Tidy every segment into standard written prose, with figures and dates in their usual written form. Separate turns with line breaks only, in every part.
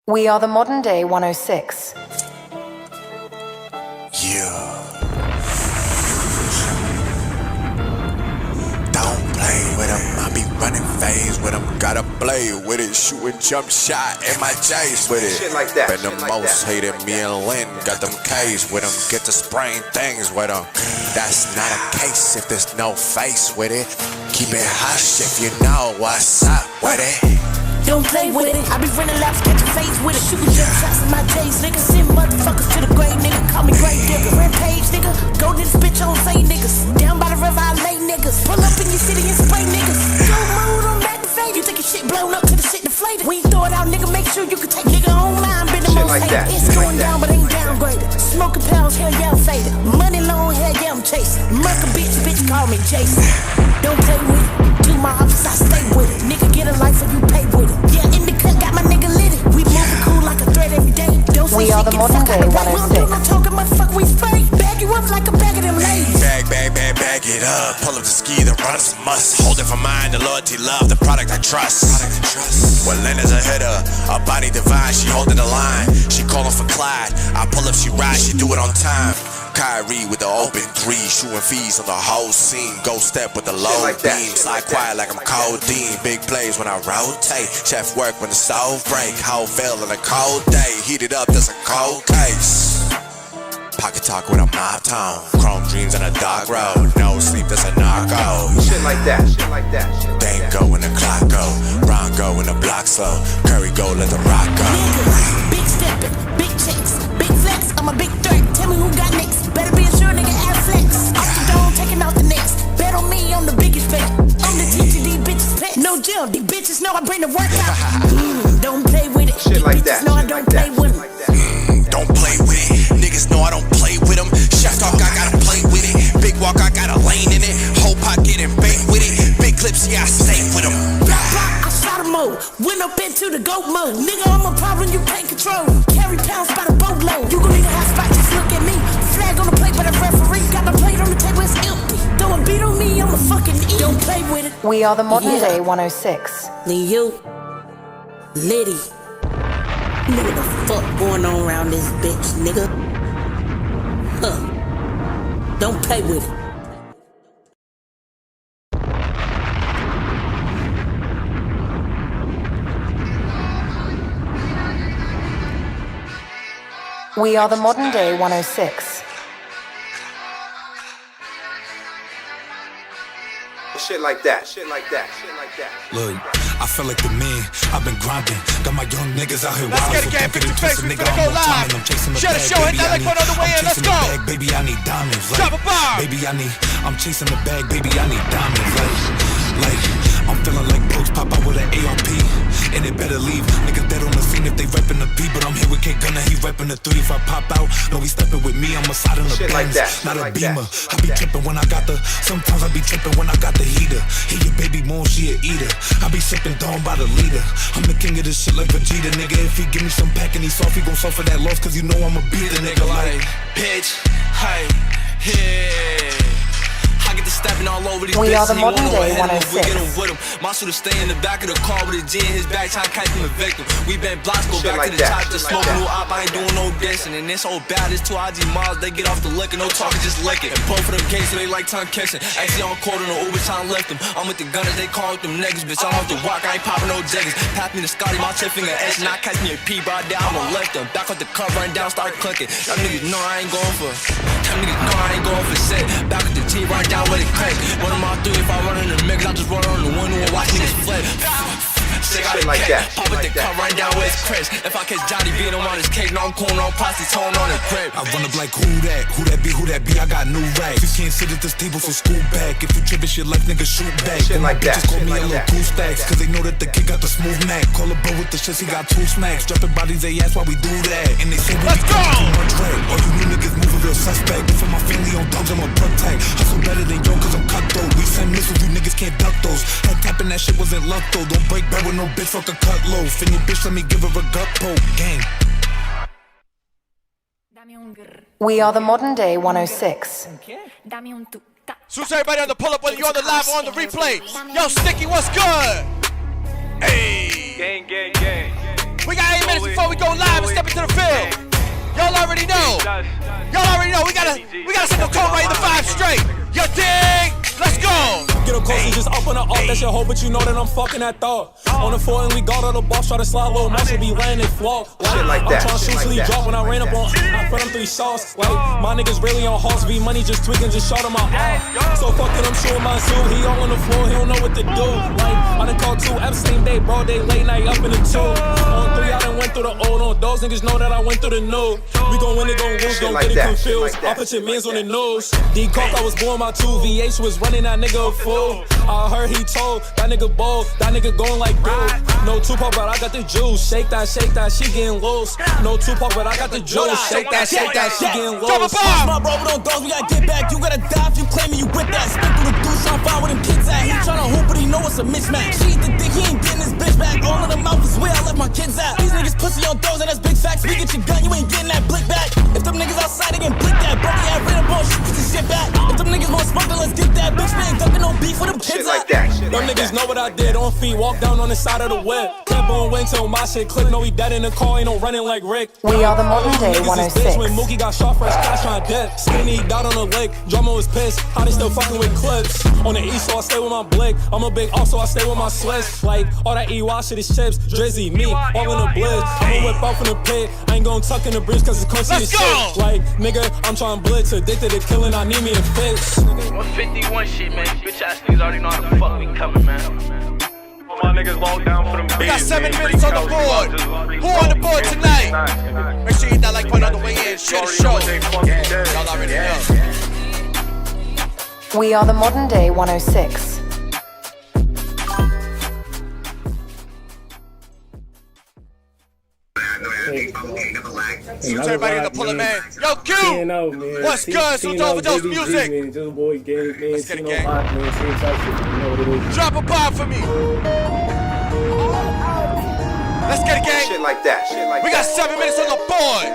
We are the modern day 106.
Yeah. Don't play with them, I be running phase with them. Gotta play with it, shooting jump shot in my chase with it.
Shit like that.
Been the most hated, me and Lynn got them K's with them. Get the spraying things with them. That's not a case if there's no face with it. Keep it hush if you know what's up with it.
Don't play with it, I be running laps, catch your face with it. Shooting jump shots in my J's, nigga. Send motherfuckers to the grave, nigga. Call me grave digger. Rampage, nigga. Go to this bitch on Zayy, niggas. Down by the river, I lay niggas. Pull up in your city and spray niggas. Go move on activate. You think your shit blown up to the shit deflated. We throw it out, nigga. Make sure you can take nigga online. Been the most
like
hated.
that.
It's going down, but ain't downgraded. Smoking pounds, hell yeah, I'm faded. Money long, hell yeah, I'm chasing. Murk a bitch call me Jason. Don't play with it. Do my office, I stay with it. Nigga, get a life or you pay with it. Yeah, in the cut, got my nigga Litty. We moving cool like a thread every day. Don't
We are the modern day 106.
We don't do no talking, motherfucker, we spray. Bag you up like a bag of them ladies.
Bag it up. Pull up the ski, the run is a must. Hold it for mine, the loyalty, love, the product I trust. When Lynn is a hitter, a body divine, she holding the line. She calling for Clyde. I pull up, she ride, she do it on time. Kyrie with the open three, shooting fees on the whole scene. Go step with the low
like that.
beam. Slide quiet like I'm codeine. Big plays when I rotate. Chef work when the stove break. Whole fell on a cold day. Heat it up, there's a cold case. Pocket talk with a mob tone. Chrome dreams on a dark road. No sleep, that's a narco.
Shit like that, shit like that, shit like
Dang
that.
go when the clock go. Brown go when the block slow. Curry go, let the rock go.
Niggas, big steppin', big checks, big flex. I'm a big threat. Tell me who got next. Better be assured, nigga, ass flex. Off the dome, taking out the next. Bet on me, I'm the biggest bet. I'm the teacher, these bitches pet. No jail, these bitches know I bring the work out. Don't play with it.
Shit
These
like
bitches
that,
know I
shit
don't
like
play
that,
with
shit
them.
like that.
Don't play with it. Niggas know I don't play with them. Chef talk, I gotta play with it. Big walk, I got a lane in it. Whole pocket and bait with it. Big clips, yeah, I stay with them.
I shot a mode, went up into the goat mode. Nigga, I'm a problem you can't control. Carry pounds by the boatload. You gon' need a hot spot, just look at me. Flag on the plate by the referee. Got the plate on the table, it's empty. Throw a beat on me, I'm a fucking eat. Don't play with it.
We are the modern day 106.
You, Litty. You know what the fuck going on around this bitch, nigga? Huh. Don't play with it.
We are the modern day 106.
Shit like that, shit like that, shit like that.
Look, I feel like the man, I've been grinding. Got my young niggas out here
Let's
wild,
get
so
it, gang.
don't get it
FixYaFace,
twisted,
we
nigga.
finna
I'm
go
on time
live.
and I'm chasing the
Share the
bag,
show, hit
baby,
that
I
like
need,
one on the way in,
I'm
let's
chasing
go.
the bag, baby, I need diamonds. Like,
Drop a bomb.
baby, I'm chasing the bag, baby, I need diamonds. Like, I'm feeling like Brooks pop out with an ARP, and it better leave. Niggas dead on the scene if they reppin' the P, but I'm here with K Gunner, he reppin' the 3. If I pop out, no, he steppin' with me, I'ma slide in the
Shit like
Benz,
that,
not
shit
a
like
Beamer.
that,
I be trippin' when I got the, sometimes I be trippin' when I got the heater. Hey, your baby mom, she a eater. I be sippin' down by the leader. I'm the king of this shit like Vegeta, nigga. If he give me some pack and he soft, he gon' suffer that loss, cause you know I'ma beat the nigga like,
bitch, hey, yeah. I get to stepping all over these
We are
bitches
the modern day
we get 'em
106.
with 'em. My shooter stay in the back of the car with a G in his back trying to catch him a victim. We been blocks, go
Shit
back
like
to the
that,
top,
shit
just
like
smoking
that.
no op, I ain't doing no dissing. And this whole bad, this 2 IG miles, they get off the liquor, no talking, just lick it. And both of them cases, they like tongue kissing. Actually on quarter, no Uber trying to lift them. I'm with the gunners, they call with them niggas, bitch. I'm off the walk, I ain't popping no jiggers. Pass me the Scotty, my tip finger S, and I catch me a P, bro, down, I'ma lift them. Back off the cover, run down, start clicking. Them niggas know I ain't going for, shit. Back with the T, right down with it click. One of my 3, if I run in the mix, I just run on the window and watch niggas flip.
Shit like that,
Pop
shit
with
like
the car
that.
right down with his Chris. If I catch Johnny beat him on his cake, no I'm calling on posse, tone on his crib.
I run up like who that be, I got new racks. You can't sit at this table, so school back. If you trippin' shit like nigga, shoot back.
Shit
And my
like that,
bitches call
shit
me
like
a little
that,
two
shit
stacks,
like
cause they know that the kid got the smooth Mac. Call a bro with the shits, he got 2 smacks. Dropping bodies, they ask why we do that. And they say we
Let's
be
go!
too much rap. All you new niggas moving real suspect. But for my family on dogs, I'm a protect. Hustle better than yo, cause I'm cutthroat. We send missiles, you niggas can't duck those. Head tapping that shit wasn't luck though. Don't break bread with no bitch, fuck a cut low. Fin your bitch, let me give her a gut poke. Gang.
We are the modern day 106.
So everybody on the pull-up, whether you're on the live or on the replay. Yo, Sticky, what's good? Hey.
Gang, gang, gang.
We got 8 minutes before we go live and step into the field. Y'all already know. Y'all already know. We gotta set the tone right in the 5 straight. You dig? Let's go.
Get up close and just open her off. That's your hoe, but you know that I'm fucking that thought. On the 4 and we got all the boss, try to slide little muscle, be landing flaw.
Shit like that.
I'm trying to shoot till he drop when I ran up on. I put him 3 sauce. Like, my niggas really on horse V money, just tweaking, just shot him out. So fucking I'm shooting my zoo. He all on the floor, he don't know what to do. Like, I done called 2 Epstein day, broad day, late night, up in the 2. On 3, I done went through the old. On those niggas know that I went through the new. We gon' win it, gon' lose, gon' get it confused. I put your mans on the news. D-Coke, I was born my 2 VH was running that nigga a fool. I heard he told that nigga bold, that nigga going like dude. No Tupac, but I got the juice. Shake that, she getting loose. No Tupac, but I got the juice. Shake that, she getting loose.
My bro, we don't dogs, we gotta get back. You gotta die if you claiming you with that. Spin through the douche, I'm fine with them kids at. He tryna hoop, but he know it's a mismatch. She eat the dick, he ain't getting his bitch back. All in the mouth is where I left my kids at. These niggas pussy on dogs, and that's big facts. We get your gun, you ain't getting that blick back. If them niggas outside, they can blick that. Brody had rid of ball, shoot this shit back. If them niggas want smoke, then let's get that. Bitch, we ain't ducking no beef with them kids
like that.
Them niggas know what I did. On feet, walk down on the side of the whip. Kept on wing till my shit click. No, he dead in the car, ain't no running like Rick.
We are the modern day
Niggas is
106.
bitch when Mookie got shot fresh, cash trying dip. Skinny died on the lake, drummer was pissed. How they still fucking with clips? On the east, so I stay with my blick. I'm a big off, so I stay with my Swiss. Like, all that EY shit is chips. Drizzy, me, all in the blitz. I'ma whip off in the pit. I ain't gon' tuck in the bridge cause it's crunchy as shit. Like, nigga, I'm trying blitz. Addicted to killing, I need me a fix.
151 shit, man. Bitch ass niggas already know how the fuck we coming, man.
My niggas locked down for them
We got 7 minutes on the board. Who on the board tonight? Make sure you hit that like button on the way in. Share the show. Y'all already know.
We are the modern day 106.
Salute everybody in the puller, man. Yo, Q! What's good? Salute to Overdose Music. Let's get it, gang. Drop a bomb for me. Let's get it, gang.
Shit like that.
We got 7 minutes on the board.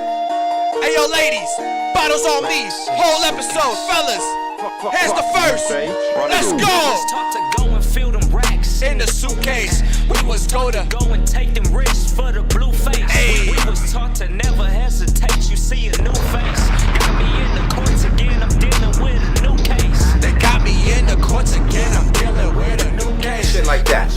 Hey, yo, ladies. Bottles on me. Whole episode, fellas. Here's the first. Let's go. In the suitcase, we was go and
take them risks for the blue face.
Hey.
We was taught to never hesitate. You see a new face. Got me in the courts again. I'm dealing with a new case.
They got me in the courts again. I'm dealing with a new case.
Shit like that.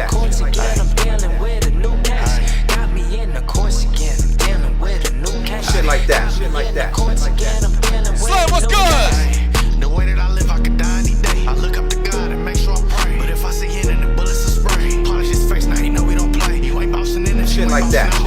Courts again. I'm dealing with a new case. Got me in the courts again. I'm dealing with a new case.
Shit like that.
Courts again. I'm dealing with
Slim, what's good?
The way that I live, I could die any day. I look up to God and make sure I pray. But if I see him in the bullets to spray, polish his face, now he know we don't play. You ain't bouncing in the
Shit like that.
I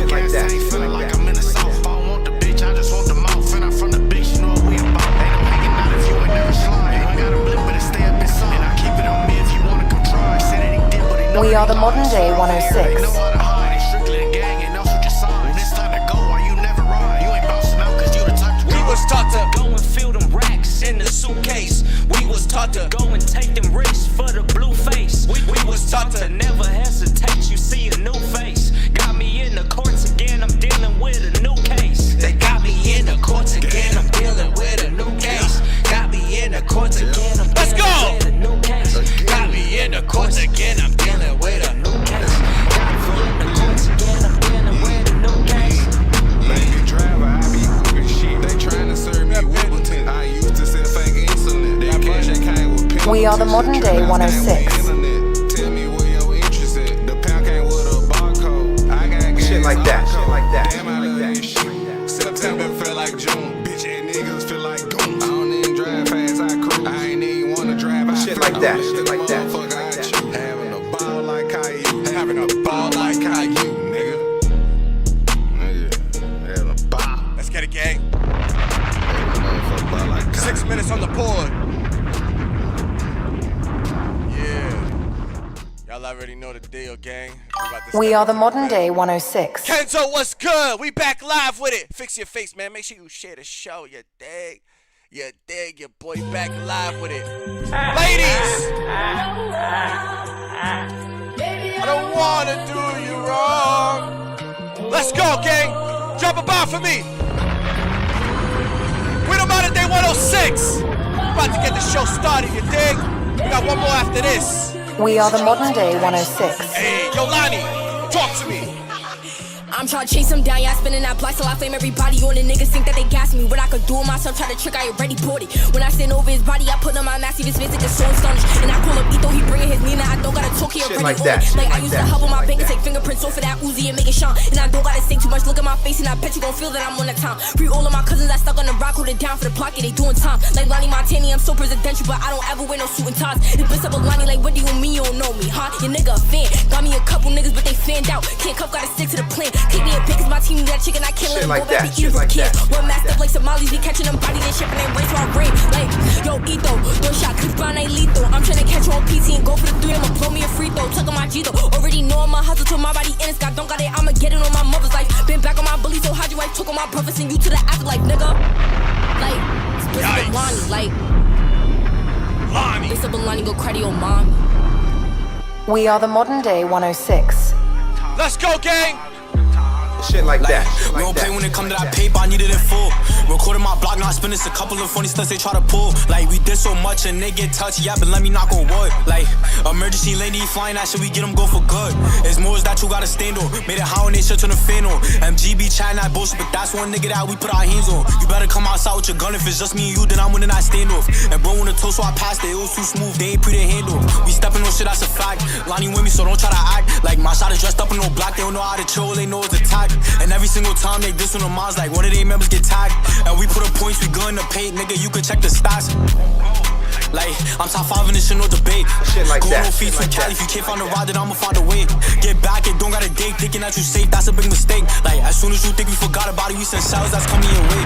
ain't feeling like I'm in the south. I don't want the bitch, I just want the mouth. And I'm from the bitch, you know what we about. Ain't no hanging out if you ain't never slide. I got a blip, but it stay up inside. And I keep it on me if you wanna come try. Said that he did, but he know
We are the modern day 106.
They know how to hide. They strictly a gang and else with your side. When it's time to go, why you never ride? You ain't bouncing out cause you the type to
We was taught to
go and fill them racks
in the suitcase. We was taught to
go and take them risks for the blue face.
We was taught to
never hesitate. You see a new face. Got me in the courts again. I'm dealing with a new case.
They got me in the courts again. I'm dealing with a new case. Got me in the courts again. Let's go.
With a new case.
Got me in the courts again. I'm dealing with a new case.
Got me in the courts again. I'm dealing with a new case.
Baby driver, I be moving shit. They tryna serve me Wimbledon. I used to sell fake insulin. That cash that came with pills.
We are the modern day 106.
Tell me where your interest at. The pound came with a barcode. I got
Shit like that.
Damn, I love this shit. September felt like June. Bitch ass niggas feel like goons. I don't even drive fast, I cruise. I ain't even wanna drive.
Shit like that.
Having a ball like Caillou. Having a ball like Caillou, nigga. Having a ball.
Let's get it, gang. 6 minutes on the board. Yeah. Y'all already know the deal, gang.
We are the modern day 106.
Kenzo, what's good? We back live with it. Fix your face, man. Make sure you share the show. You dig? You dig? Your boy back live with it. Ladies! I don't wanna do you wrong. Let's go, gang. Drop a bomb for me. We the modern day 106. About to get the show started, you dig? We got one more after this.
We are the modern day 106.
Hey, yo, Lonnie, talk to me.
I'm tryna chase him down, yeah, spinning that block till I flame everybody on the niggas think that they gas me. What I could do with myself, try to trick, I already bought it. When I stand over his body, I put on my mask, his physics is so astonished. And I pull up Ito, he bringing his Nina, I don't gotta talk, he already
like
on
that,
it. Like I
like
used
that,
to help with my
like
bank and
that.
take fingerprints off of that Uzi and make it shine. And I don't gotta say too much, look at my face and I bet you gon' feel that I'm on the time. Free all of my cousins, I stuck on the rock, hold it down for the block, yeah, they doing time. Like Lonnie Montani, I'm so presidential, but I don't ever wear no suit and ties. And bitch up a Lonnie, like what do you mean you don't know me, huh? Your nigga a fan, got me a couple niggas, but they fanned out. Can't cuff, gotta stick to the plan. Kick me a big, cause my team need that chicken, I can't let him
like
go back
that,
to eat
shit
his
like
kid.
that,
One
like
masked
that.
up like Somalis, be catching them body, they shipping them race to our brain. Like, yo, Ito, one shot, clip on ain't lethal. I'm tryna catch on PT and go for the 3, I'ma blow me a free throw. Tuck on my G though, already know I'ma hustle till my body in it's got, don't got it, I'ma get it on my mother's life. Been back on my bully, so how'd you wife took on my brother, send you to the afterlife, nigga. Like, this is Lonnie, like,
Lonnie.
this is Lonnie, go credit your mom.
We are the modern day 106.
Let's go, gang.
Shit like that. Shit
We
like
don't play
that.
when it come to that paper, I needed it full. Recording my block, now I spin this a couple of funny stunts they try to pull. Like, we did so much and they get touchy, yeah, but let me knock on wood. Like, emergency lady flying that shit, we get them go for good. It's more that you gotta stand on. Made it how and they shit turn the fan on. MGB chatting that bullshit, but that's one nigga that we put our hands on. You better come outside with your gun, if it's just me and you, then I'm winning that standoff. And bro, when the toast, so I passed it, it was too smooth, they ain't pre the handle. We stepping on shit, that's a fact. Lonnie with me, so don't try to act like my shot is dressed up in no black, they don't know how to chill, they know it's attack. And every single time they diss on the moms, like one of their members get tagged. And we put up points, we good in the paint, nigga, you can check the stats. Like, I'm top 5 in this shit, no debate.
Shit like
Going
that,
no feet
shit
from
like
Cali,
that.
if you can't find a ride, then I'ma find a way. Get back and don't got a date, thinking that you safe, that's a big mistake. Like, as soon as you think we forgot about it, we send shells, that's coming your way.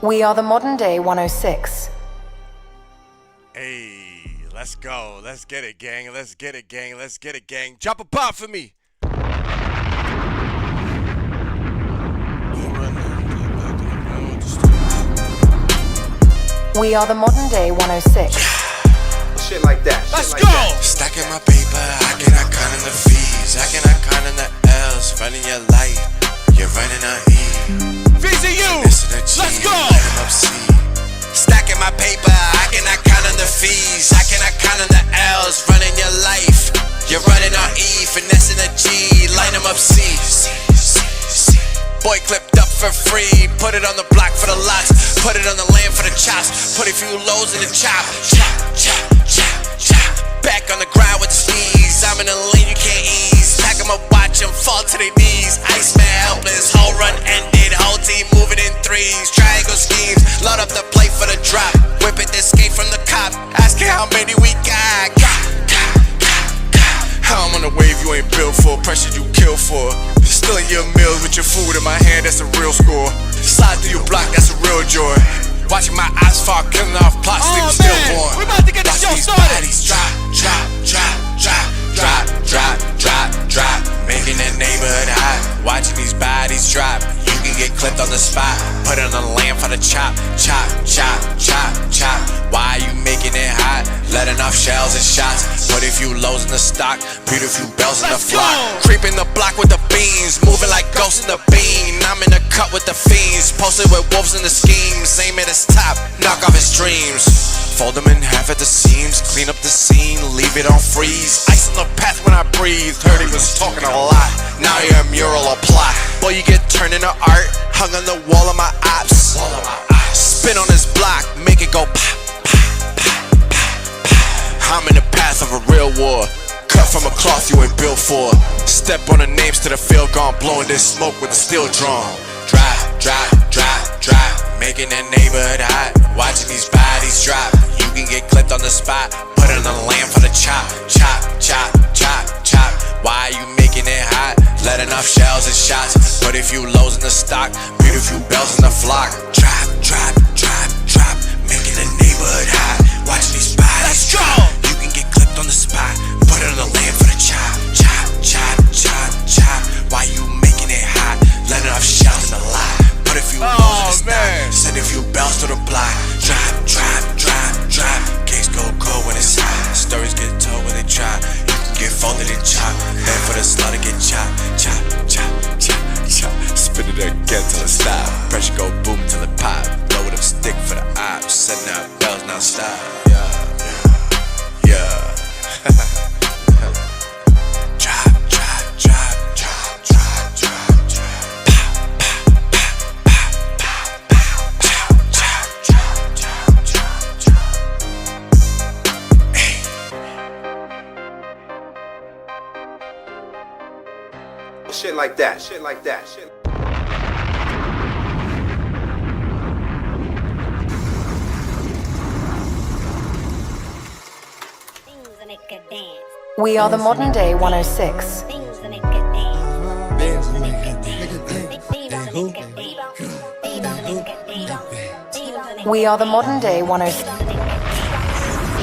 We are the modern day 106.
Hey, let's go. Let's get it, gang. Let's get it, gang. Let's get it, gang. Drop a pop for me.
We are the modern day 106.
Shit like that.
Let's
shit
go.
like that.
Stacking my paper, I cannot count on the fees. I cannot count on the L's. Running your life, you're running on E.
FixYaFace.
Missing a G,
Let's go.
let 'em up C. Stacking my paper, I cannot count on the fees. I cannot count on the L's. Running your life, you're running on E. Finessing a G, line 'em up C. Boy clipped up for free, put it on the block for the lots, put it on the land for the chops, put a few loads in the chop, chop, chop, chop, chop. Back on the ground with the sneeze, I'm in a lane you can't ease. Pack 'em up, watch 'em fall to their knees. Iceman helpless, whole run ended, whole team moving in threes. Triangle schemes, load up the plate for the drop, whip it, escape from the cop. Asking how many we got. I'm on the wave you ain't built for, pressure you kill for. Still in your meals with your food in my hand, that's a real score. Slide through your block, that's a real joy. Watching my eyes fall, killing off plots, sleep stillborn.
We about to get the show started.
Bodies drop, drop, drop, drop, drop, drop, drop, drop. Making that neighborhood hot. Watching these bodies drop. You can get clipped on the spot. Put it on the lamb for the chop, chop, chop, chop, chop. Why you making it hot? Letting off shells and shots. Put a few lows in the stock. Beat a few bells in the flock. Creeping the block with the beans. Moving like ghosts in the bean. I'm in the cut with the fiends. Posted with wolves in the schemes. Aim at his top. Knock off his dreams. Fold them in half at the seams. Clean up the scene. Leave it on freeze. Ice on the path when I breathe. Heard he was talking a lot. Now you're a mural or plot. Boy, you get turned into art. Hung on the wall of my ops. Spin on his block. Make it go pop. I'm in the path of a real war. Cut from a cloth you ain't built for. Step on the names to the field gone. Blowing this smoke with a steel drum. Drop, drop, drop, drop. Making that neighborhood hot. Watching these bodies drop. You can get clipped on the spot. Put it on the lamb for the chop. Chop, chop, chop, chop. Why you making it hot? Letting off shells and shots. Put a few lows in the stock. Beat a few bells in the flock. Drop, drop, drop, drop. Making the neighborhood hot. Watching these bodies drop. You can get clipped on the spot. Put it on the land for the chop. Chop, chop, chop, chop. Why you making it hot? Letting off shells in the lot. Put a few lows in the stock. Send a few bells to the block. Drop, drop, drop, drop. Case go cold when it's hot. Stories get told when they drop. You can get folded and chopped. Then for the slaughter get chopped. Chop, chop, chop, chop. Spin it again till it stop. Pressure go boom till it pop. Blow with a stick for the ops. Setting out bells now stop. Yeah, yeah, yeah.
that. Shit like that. Shit.
We are the modern day 106. We are the modern day 106.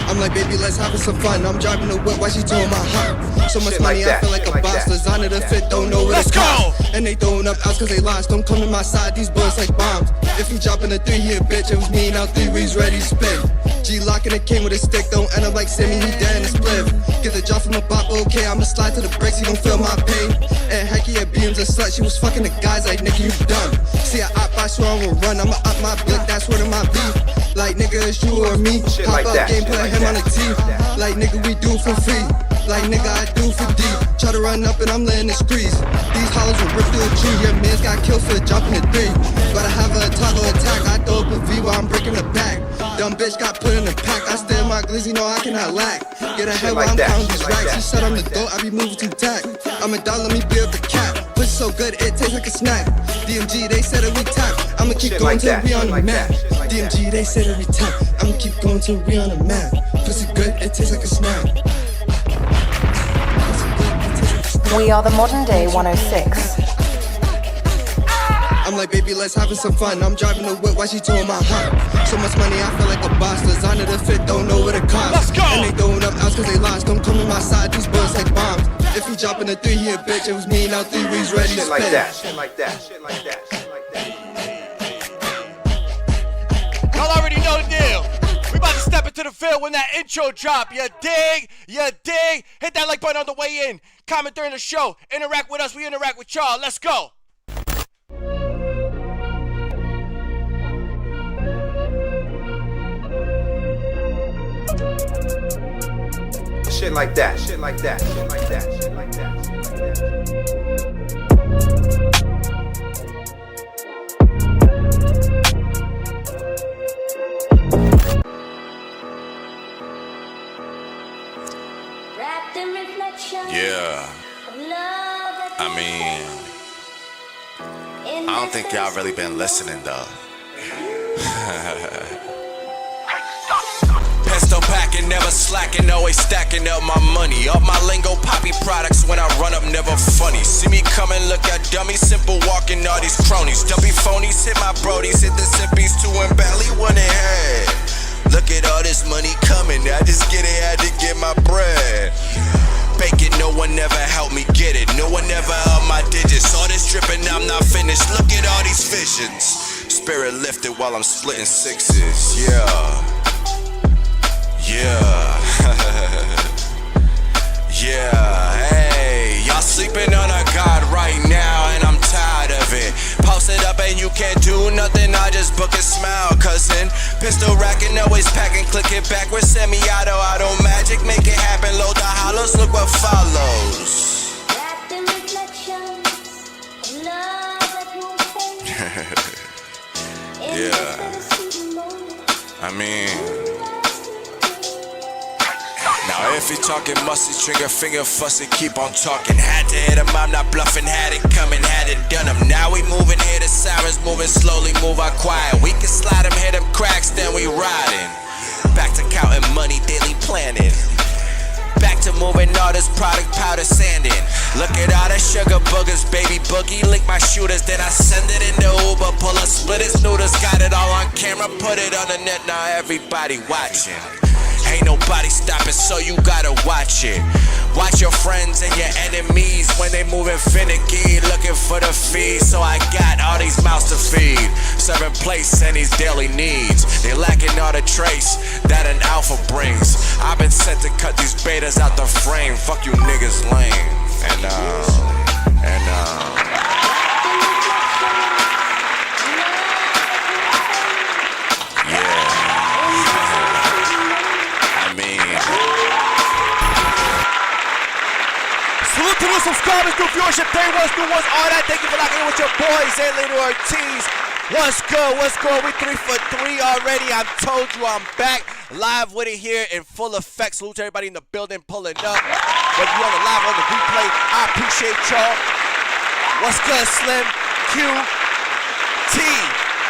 I'm like, baby, let's have some fun. I'm driving the whip while she doing my hump. So much
Shit
money,
like
I feel like a boss. Designer to fit, don't know where to come. And they throwing up outs cause they lost. Don't come to my side, these bullets like bombs. If you dropping a 3 here, bitch, it was me now 3 weeks ready to spit. G-locking the king with a stick, don't end up like Sammy, he dead in the split. Get the drop from a bop, okay, I'ma slide to the bricks, he gon' feel my pain. And Hecky at beams a slut, she was fucking the guys like, nigga, you dumb. See, I swear I won't run, I'ma up my blick, that's word of my beef. Like, nigga, it's you or me.
Shit
Pop
like
up
that.
game, put him on the teeth. Like, nigga, we do for free. Like, nigga, I do for deep. Try to run up and I'm letting it squeeze. These hollows will rip through a tree. Your man's got killed for jumping the 3. Gotta have a toggle attack. I throw up a V while I'm breaking the back. Dumb bitch got put in the pack. I stay in my glizzy, no, I cannot lack. Get ahead while I'm counting these racks. She said I'm the goat, I be moving too tack. I'm a dog, let me build the cat. Pussy so good, it tastes like a snack. DMG, they said that we tap. I'ma keep going till we on the map. DMG, they said that we tap. I'ma keep going till we on the map. Pussy good, it tastes like a snack.
We are the modern day 106.
I'm like, baby, let's have some fun. I'm driving the whip while she towing my hump. So much money, I feel like a boss. Designer to fit, don't know where to come.
Let's go.
And they throwing up outs cause they lost. Don't come to my side, these bullets like bombs. If you dropping a 3 here, bitch, it was me now 3 weeks ready to
Shit like
spit.
that. Shit like that. Shit like that. Shit like that.
Y'all already know the deal. We about to step into the field when that intro drop. You dig? You dig? Hit that like button on the way in. Comment during the show. Interact with us. We interact with y'all. Let's go.
Shit like that. Shit like that. Shit like that. Shit like that. Shit like that.
Yeah. I mean, I don't think y'all really been listening though. Pistol packing, never slacking, always stacking up my money. Up my lingo, poppy products when I run up, never funny. See me coming, look at dummy, simple walking, all these cronies. Dumpy phonies, hit my brodies, hit the simpies, 2 and Bally, 1 in head. Look at all this money coming, I just get it, had to get my bread. Bacon, no one ever helped me get it. No one ever held my digits. All this dripping, I'm not finished. Look at all these visions. Spirit lifted while I'm splitting 6s. Yeah. Yeah. Yeah. Hey, y'all sleeping on a god right now, and I'm tired of it. Post it up and you can't do nothing. I just book and smile, cousin. Pistol racking, always packing, click it backwards. Semi-auto, auto magic, make it happen. Load the hollows, look what follows. Yeah. I mean, now if you talking musty, trigger finger fussy, keep on talking. Had to hit him, I'm not bluffing. Had it coming, had it done him. Now we moving, hear the sirens moving slowly, move out quiet. We can slide him, hit him cracks, then we riding. Back to counting money, daily planning. Back to moving all this product, powder sanding. Look at all the sugar boogers, baby boogie. Lick my shooters, then I send it in the Uber. Pull a split his noodles, got it all on camera, put it on the net, now everybody watching. Ain't nobody stopping, so you gotta watch it. Watch your friends and your enemies when they moving finicky, looking for the feed. So I got all these mouths to feed, serving plates and these daily needs. They lacking all the trace that an alpha brings. I've been sent to cut these betas out the frame. Fuck you niggas lame.
Salute to new subscribers, new viewership, day ones, new ones, all that. Thank you for locking in with your boys, Zayy, Litty, Ortiz. What's good? What's good? We 3 for 3 already. I told you I'm back live with it here in full effect. Salute to everybody in the building pulling up. Whether you on the live or the replay, I appreciate y'all. What's good, Slim? Q, T,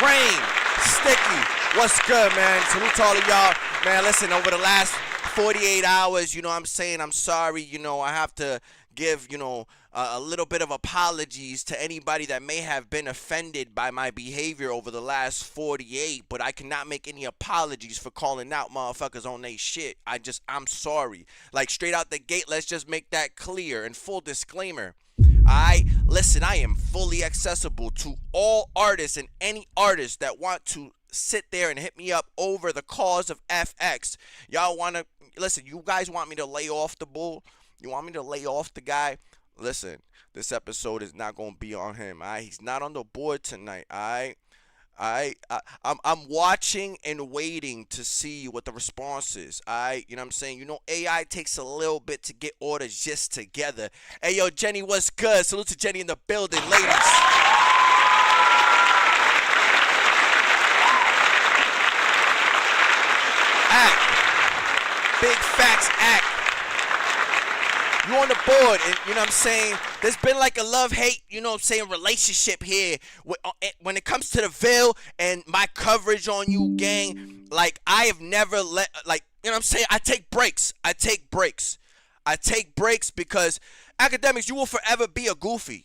Rain, Sticky. What's good, man? Salute to all of y'all. Man, listen, over the last 48 hours, you know what I'm saying? I'm sorry, you know, I have to give, you know, a little bit of apologies to anybody that may have been offended by my behavior over the last 48, but I cannot make any apologies for calling out motherfuckers on they shit. I'm sorry. Like, straight out the gate, let's just make that clear. And full disclaimer, listen, I am fully accessible to all artists and any artists that want to sit there and hit me up over the cause of FX. Y'all want to, listen, you guys want me to lay off the bull? You want me to lay off the guy? Listen, this episode is not going to be on him. He's not on the board tonight. I'm watching and waiting to see what the response is. You know what I'm saying? You know, AI takes a little bit to get orders just together. Hey, yo, Jenny, what's good? Salute to Jenny in the building, ladies. Act. Big facts, act. You on the board, and you know what I'm saying? There's been like a love-hate, you know what I'm saying, relationship here. When it comes to the Ville and my coverage on you, gang, like, I have never let, like, you know what I'm saying? I take breaks because, Akademiks, you will forever be a goofy.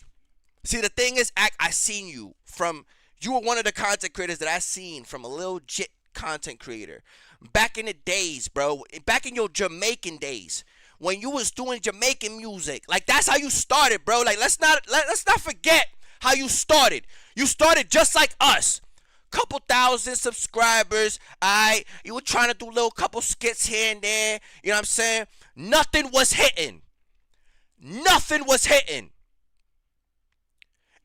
See, the thing is, I seen you were one of the content creators that I seen from a little jit content creator. Back in the days, bro, back in your Jamaican days, when you was doing Jamaican music. Like, that's how you started, bro. Like, let's not forget how you started. You started just like us. Couple thousand subscribers, you were trying to do little couple skits here and there. You know what I'm saying? Nothing was hitting.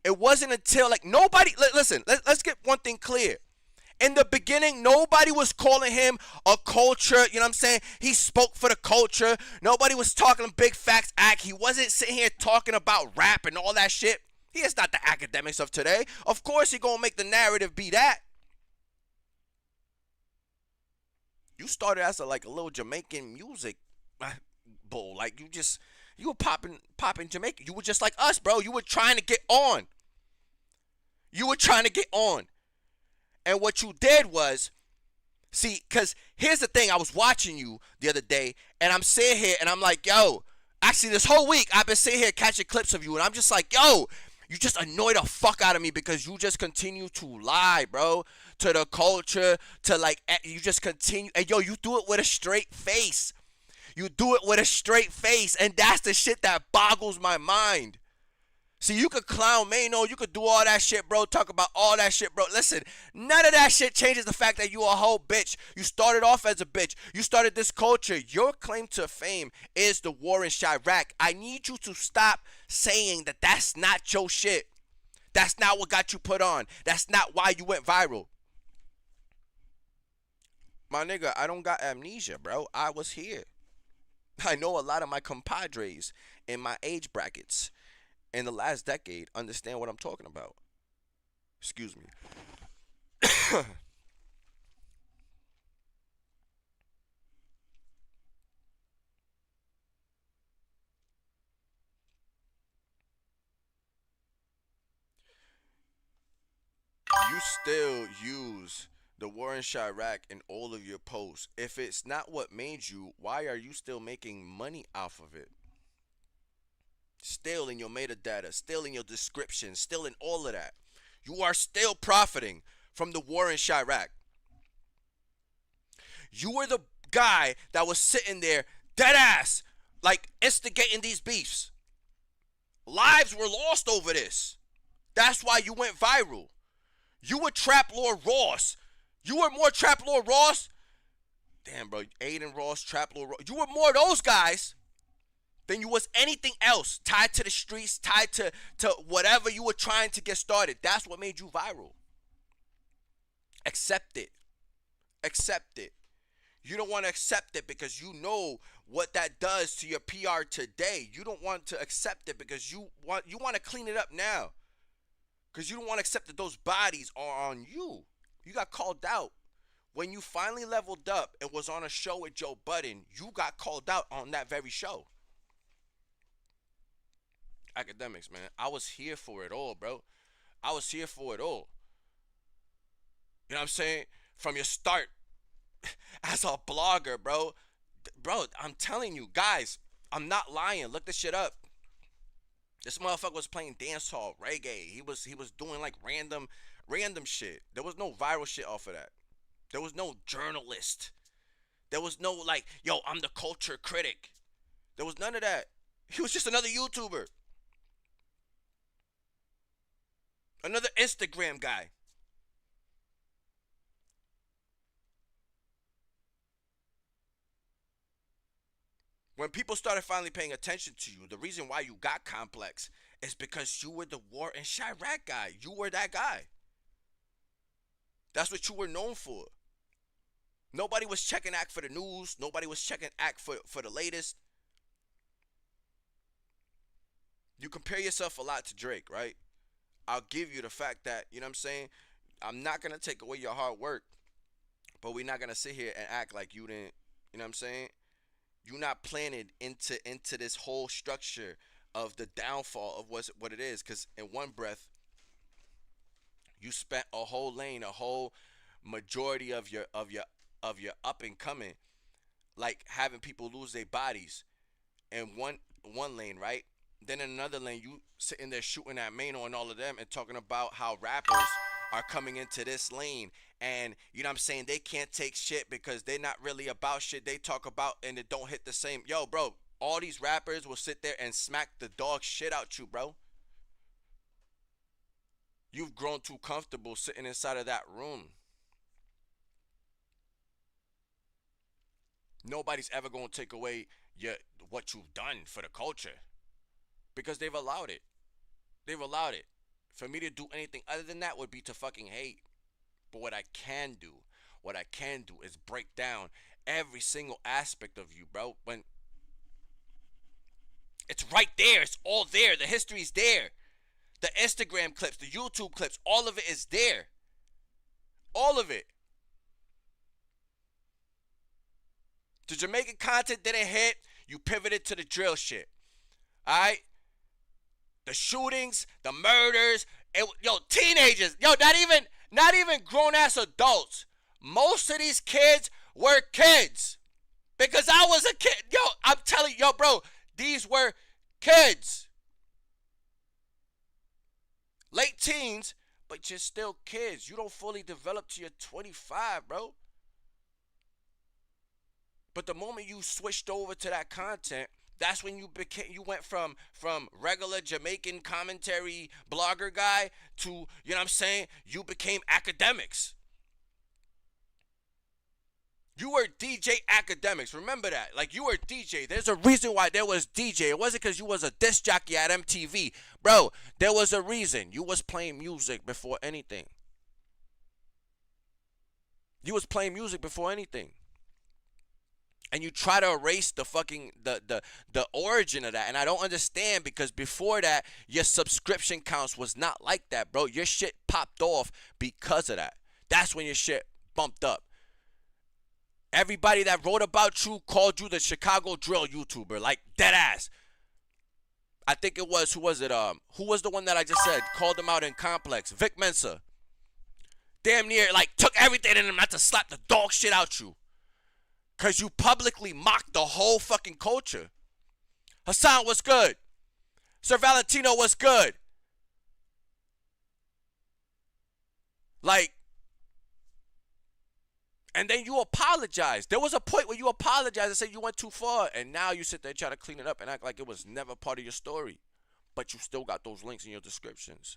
It wasn't until, like, nobody, listen, let's get one thing clear. In the beginning, nobody was calling him a culture, you know what I'm saying? He spoke for the culture. Nobody was talking big facts act. He wasn't sitting here talking about rap and all that shit. He is not the Akademiks of today. Of course he gonna make the narrative be that. You started as a little Jamaican music bull. Like, you were popping Jamaican. You were just like us, bro. You were trying to get on. And what you did was, see, because here's the thing. I was watching you the other day, and I'm sitting here, and I'm like, yo, actually, this whole week, I've been sitting here catching clips of you, and I'm just like, yo, you just annoy the fuck out of me because you just continue to lie, bro, to the culture, to, like, you just continue, and yo, you do it with a straight face. And that's the shit that boggles my mind. See, you could clown Mano, you could do all that shit, bro, talk about all that shit, bro. Listen, none of that shit changes the fact that you a whole bitch. You started off as a bitch. You started this culture. Your claim to fame is the war in Chiraq. I need you to stop saying that that's not your shit. That's not what got you put on. That's not why you went viral. My nigga, I don't got amnesia, bro. I was here. I know a lot of my compadres in my age brackets in the last decade understand what I'm talking about. Excuse me. You still use the war in Chiraq in all of your posts. If it's not what made you, why are you still making money off of it? Still in your metadata, still in your description, still in all of that. You are still profiting from the war in Chiraq. You were the guy that was sitting there, dead ass, like instigating these beefs. Lives were lost over this. That's why you went viral. You were Trap Lord Ross. You were more Trap Lord Ross. Damn, bro. Aiden Ross, Trap Lord Ross. You were more of those guys than you was anything else tied to the streets, tied to whatever you were trying to get started. That's what made you viral. Accept it. Accept it. You don't want to accept it because you know what that does to your PR today. You don't want to accept it because you want to clean it up now. Because you don't want to accept that those bodies are on you. You got called out. When you finally leveled up and was on a show with Joe Budden, you got called out on that very show. Akademiks, man. I was here for it all, bro. I was here for it all. You know what I'm saying? From your start as a blogger, bro. Bro, I'm telling you, guys, I'm not lying. Look this shit up. This motherfucker was playing dancehall, reggae. He was doing like random shit. There was no viral shit off of that. There was no journalist. There was no like, yo, I'm the culture critic. There was none of that. He was just another YouTuber. Another Instagram guy. When people started finally paying attention to you, the reason why you got complex is because you were the war in Chiraq guy. You were that guy. That's what you were known for. Nobody was checking Act for the news. Nobody was checking Act for the latest. You compare yourself a lot to Drake, right? I'll give you the fact that, you know what I'm saying? I'm not going to take away your hard work, but we're not going to sit here and act like you didn't, you know what I'm saying? You're not planted into this whole structure of the downfall of what it is. Because in one breath, you spent a whole lane, a whole majority of your up and coming, like having people lose their bodies in one lane, right? Then in another lane, you sitting there shooting at Mano and all of them and talking about how rappers are coming into this lane, and you know what I'm saying, they can't take shit because they're not really about shit they talk about, and it don't hit the same. Yo, bro, all these rappers will sit there and smack the dog shit out you, bro. You've grown too comfortable sitting inside of that room. Nobody's ever gonna take away what you've done for the culture, because they've allowed it. They've allowed it. For me to do anything other than that would be to fucking hate. But what I can do is break down every single aspect of you, bro. When it's right there, it's all there. The history's there. The Instagram clips, the YouTube clips, all of it is there. All of it. The Jamaican content didn't hit, you pivoted to the drill shit. Alright? The shootings, the murders, teenagers, not even grown-ass adults. Most of these kids were kids. Because I was a kid. Yo, I'm telling you, bro, these were kids. Late teens, but you're still kids. You don't fully develop till you're 25, bro. But the moment you switched over to that content, that's when you went from regular Jamaican commentary blogger guy to, you know what I'm saying, you became Akademiks. You were DJ Akademiks. Remember that. Like, you were DJ. There's a reason why there was DJ. It wasn't because you was a disc jockey at MTV. Bro, there was a reason. You was playing music before anything. You was playing music before anything. And you try to erase the fucking the origin of that. And I don't understand, because before that, your subscription counts was not like that, bro. Your shit popped off because of that. That's when your shit bumped up. Everybody that wrote about you called you the Chicago drill YouTuber, like dead ass. I think it was, who was the one that I just said called him out in Complex? Vic Mensa. Damn near like took everything in him not to slap the dog shit out you. Because you publicly mocked the whole fucking culture. Hassan was good. Sir Valentino was good. Like, and then you apologized. There was a point where you apologized and said you went too far. And now you sit there and try to clean it up and act like it was never part of your story. But you still got those links in your descriptions.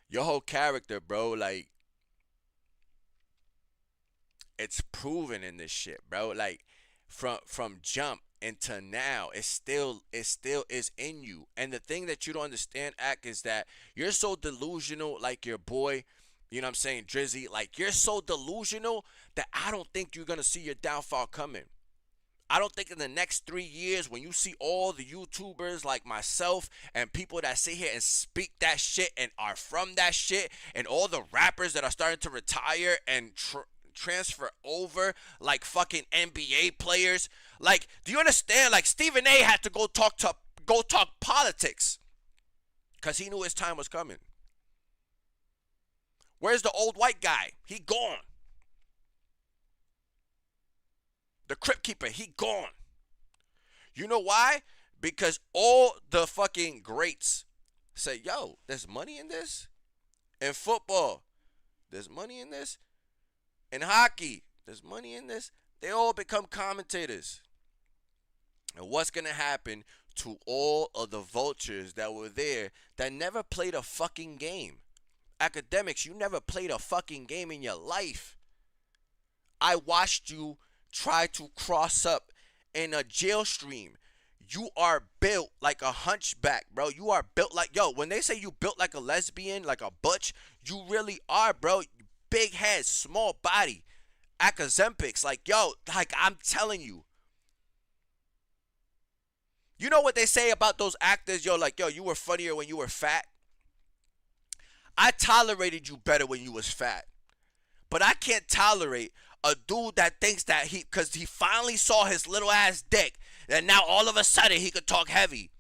Your whole character, bro, like, it's proven in this shit, bro. Like, from jump into now, it still is in you. And the thing that you don't understand, Ak, is that you're so delusional, like your boy, you know what I'm saying, Drizzy. Like, you're so delusional that I don't think you're gonna see your downfall coming. I don't think in the next 3 years, when you see all the YouTubers like myself and people that sit here and speak that shit and are from that shit, and all the rappers that are starting to retire and transfer over like fucking NBA players. Like, do you understand? Like, Stephen A had to go talk politics because he knew his time was coming. Where's the old white guy? He gone. The crypt keeper, he gone. You know why? Because all the fucking greats say, yo, there's money in this. In football, there's money in this. In hockey, there's money in this. They all become commentators. And what's going to happen to all of the vultures that were there that never played a fucking game? Akademiks, you never played a fucking game in your life. I watched you try to cross up in a jail stream. You are built like a hunchback, bro. You are built like, yo, when they say you built like a lesbian, like a butch, you really are, bro. Big head, small body. Akademiks, like, yo, like, I'm telling you. You know what they say about those actors, yo, like, yo, you were funnier when you were fat. I tolerated you better when you was fat. But I can't tolerate a dude that thinks that because he finally saw his little ass dick, and now all of a sudden he could talk heavy.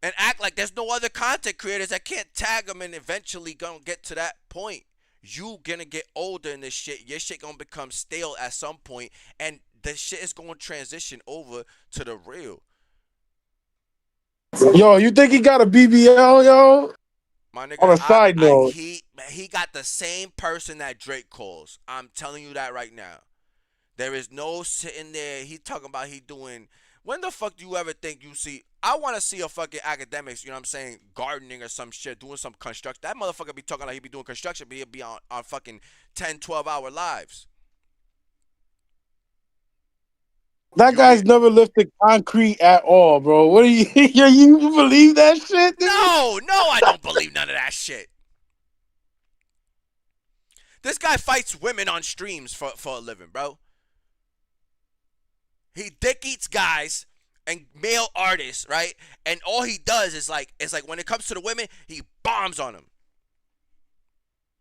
And act like there's no other content creators that can't tag him and eventually gonna get to that point. You gonna get older in this shit. Your shit gonna become stale at some point, and the shit is gonna transition over to the real.
Yo, you think he got a BBL, yo?
My nigga,
On a side note,
he got the same person that Drake calls. I'm telling you that right now. There is no sitting there. He talking about he doing. When the fuck do you ever think you see? I want to see a fucking Akademiks, you know what I'm saying, gardening or some shit, doing some construction. That motherfucker be talking like he be doing construction, but he'll be on fucking 10, 12-hour lives.
that guy's never lifted concrete at all, bro. What are you? You believe that shit? Dude?
No, I don't believe none of that shit. This guy fights women on streams for a living, bro. He dick eats guys and male artists, right? And all he does is like when it comes to the women, he bombs on them.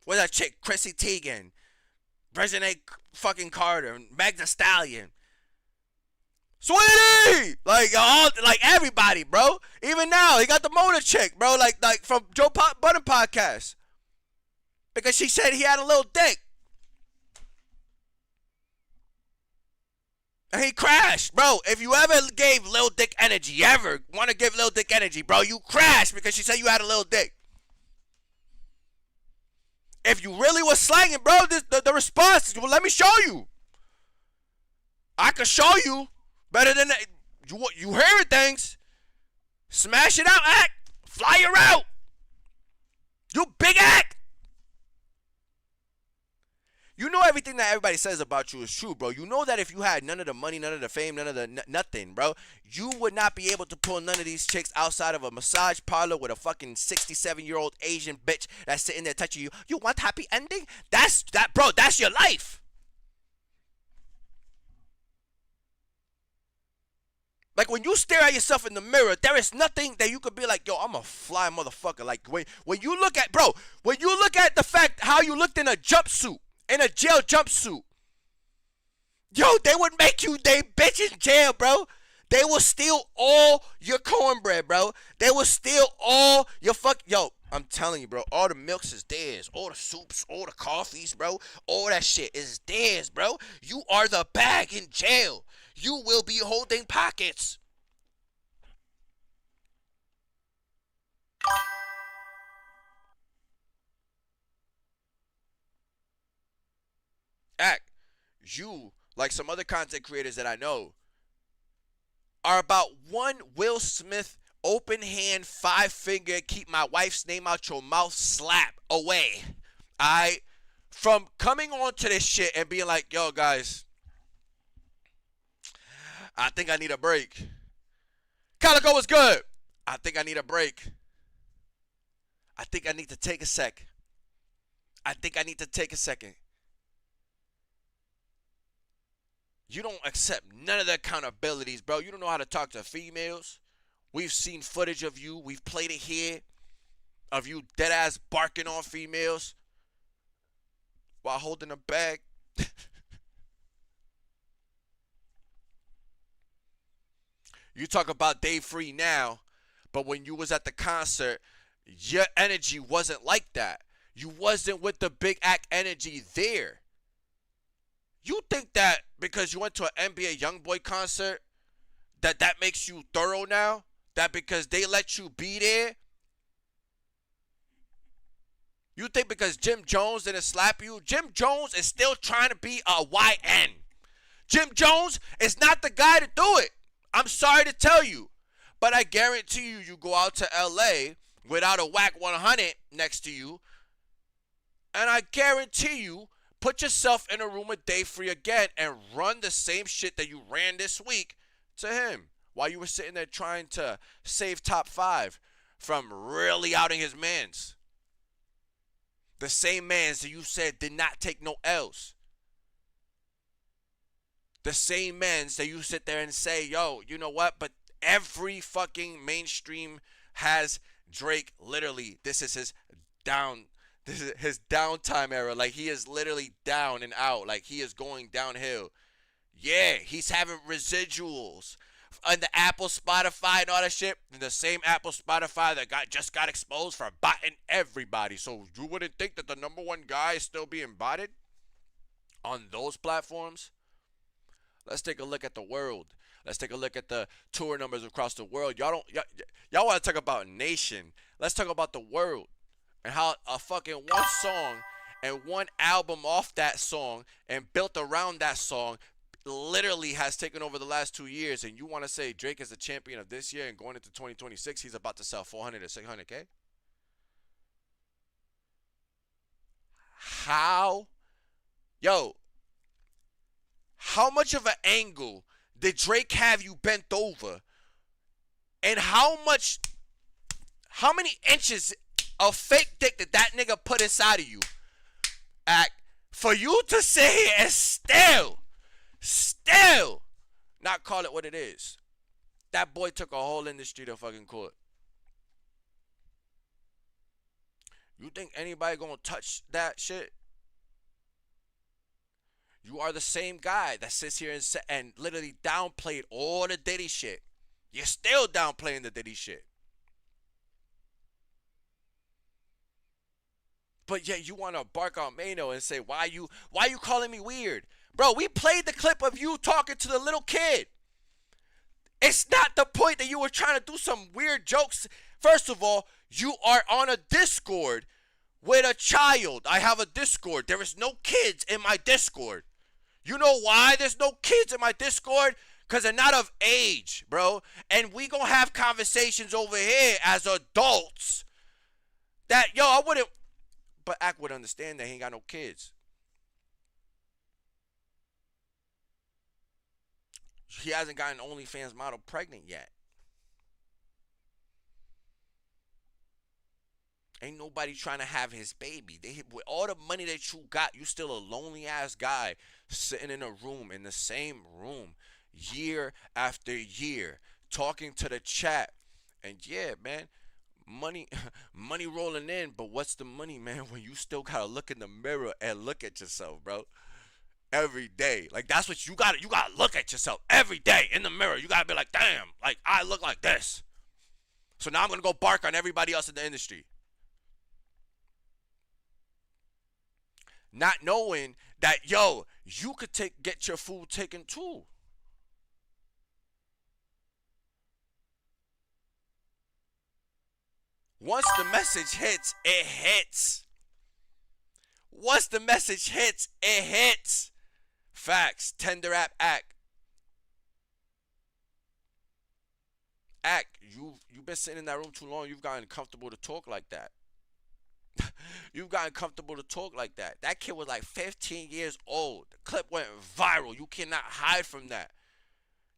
What's that chick? Chrissy Teigen, President fucking Carter, Meg Thee Stallion. Sweetie! Like everybody, bro. Even now, he got the motor chick, bro. Like from Joe Budden podcast. Because she said he had a little dick. And he crashed, bro. If you ever gave Lil Dick energy, want to give Lil Dick energy, bro, you crashed because she said you had a little dick. If you really was slanging, bro, the response is, well, let me show you. I can show you better than that. You hearing things. Smash it out, act. Fly her out. You big act. You know everything that everybody says about you is true, bro. You know that if you had none of the money, none of the fame, none of the nothing, bro, you would not be able to pull none of these chicks outside of a massage parlor with a fucking 67-year-old Asian bitch that's sitting there touching you. You want happy ending? That's your life. Like, when you stare at yourself in the mirror, there is nothing that you could be like, yo, I'm a fly motherfucker. Like, when you look at the fact how you looked in a jumpsuit, in a jail jumpsuit. Yo, they would make you they bitch in jail, bro. They will steal all your cornbread, bro. They will steal all your yo, I'm telling you, bro. All the milks is theirs. All the soups, all the coffees, bro. All that shit is theirs, bro. You are the bag in jail. You will be holding pockets. Act, you, like some other content creators that I know, are about one Will Smith open hand, 5-finger, keep my wife's name out your mouth slap away. From coming on to this shit and being like, yo, guys, I think I need a break. Calico was good. I think I need a break. I think I need to take a sec. I think I need to take a second. You don't accept none of the accountabilities, bro. You don't know how to talk to females. We've seen footage of you. We've played it here of you dead ass barking on females. while holding a bag. You talk about day free now, but when you was at the concert, your energy wasn't like that. You wasn't with the big act energy there. You think that because you went to an NBA YoungBoy concert, that makes you thorough now? That because they let you be there? You think because Jim Jones didn't slap you? Jim Jones is still trying to be a YN. Jim Jones is not the guy to do it. I'm sorry to tell you. But I guarantee you, you go out to LA without a whack 100 next to you, and I guarantee you, put yourself in a room a day free again and run the same shit that you ran this week to him while you were sitting there trying to save top 5 from really outing his mans. The same mans that you said did not take no L's. The same mans that you sit there and say, yo, you know what? But every fucking mainstream has Drake. Literally, this is his downtime era. Like, he is literally down and out. Like, he is going downhill. Yeah, he's having residuals on the Apple, Spotify, and all that shit. And the same Apple, Spotify that just got exposed for botting everybody. So you wouldn't think that the number one guy is still being botted on those platforms? Let's take a look at the world. Let's take a look at the tour numbers across the world. Y'all want to talk about nation. Let's talk about the world. And how a fucking one song and one album off that song and built around that song literally has taken over the last 2 years. And you want to say Drake is the champion of this year and going into 2026, he's about to sell 400 to 600K? How? Yo, how much of an angle did Drake have you bent over? And how many inches of fake dick did that nigga put inside of you? For you to say it and still not call it what it is. That boy took a whole industry to fucking court. You think anybody gonna touch that shit? You are the same guy that sits here and literally downplayed all the Diddy shit. You're still downplaying the Diddy shit. But yet you want to bark on Mano and say, why you calling me weird? Bro, we played the clip of you talking to the little kid. It's not the point that you were trying to do some weird jokes. First of all, you are on a Discord with a child. I have a Discord. There is no kids in my Discord. You know why there's no kids in my Discord? Because they're not of age, bro. And we gonna have conversations over here as adults that, yo, I wouldn't, but Ak would understand that he ain't got no kids. He hasn't gotten an OnlyFans model pregnant yet. Ain't nobody trying to have his baby. With all the money that you got, you still a lonely ass guy sitting in a room, in the same room, year after year, talking to the chat. And yeah, man, money rolling in, but what's the money, man, when you still gotta look in the mirror and look at yourself, bro? Every day. Like, that's what you gotta look at yourself every day in the mirror. You gotta be like, damn, like, I look like this. So now I'm gonna go bark on everybody else in the industry. Not knowing that, yo, you could get your food taken too. Once the message hits, it hits. Once the message hits, it hits. Facts. Tender app Ak. Ak, you've been sitting in that room too long. You've gotten comfortable to talk like that. You've gotten comfortable to talk like that. That kid was like 15 years old. The clip went viral. You cannot hide from that.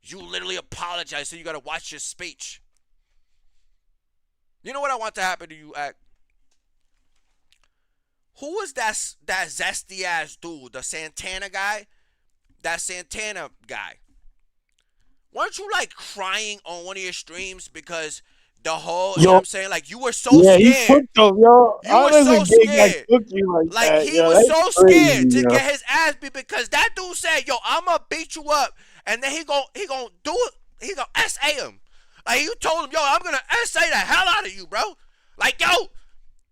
You literally apologized, so you gotta watch your speech. You know what I want to happen to you, Ak? Who was that zesty ass dude? The Santana guy? That Santana guy. Weren't you like crying on one of your streams because The whole, you
Yo,
know what I'm saying? Like, you were so
yeah, he
scared.
cooked them, yo.
You
How
were
does
so
a gay guy
scared.
cook you like
Like,
that?
he
Yo,
was
that's
so
crazy,
scared to
yo.
get his ass beat because that dude said, yo, I'm going to beat you up. And then he gon' do it. He gon' SA him. Like, you told him, yo, I'm going to SA the hell out of you, bro. Like, yo,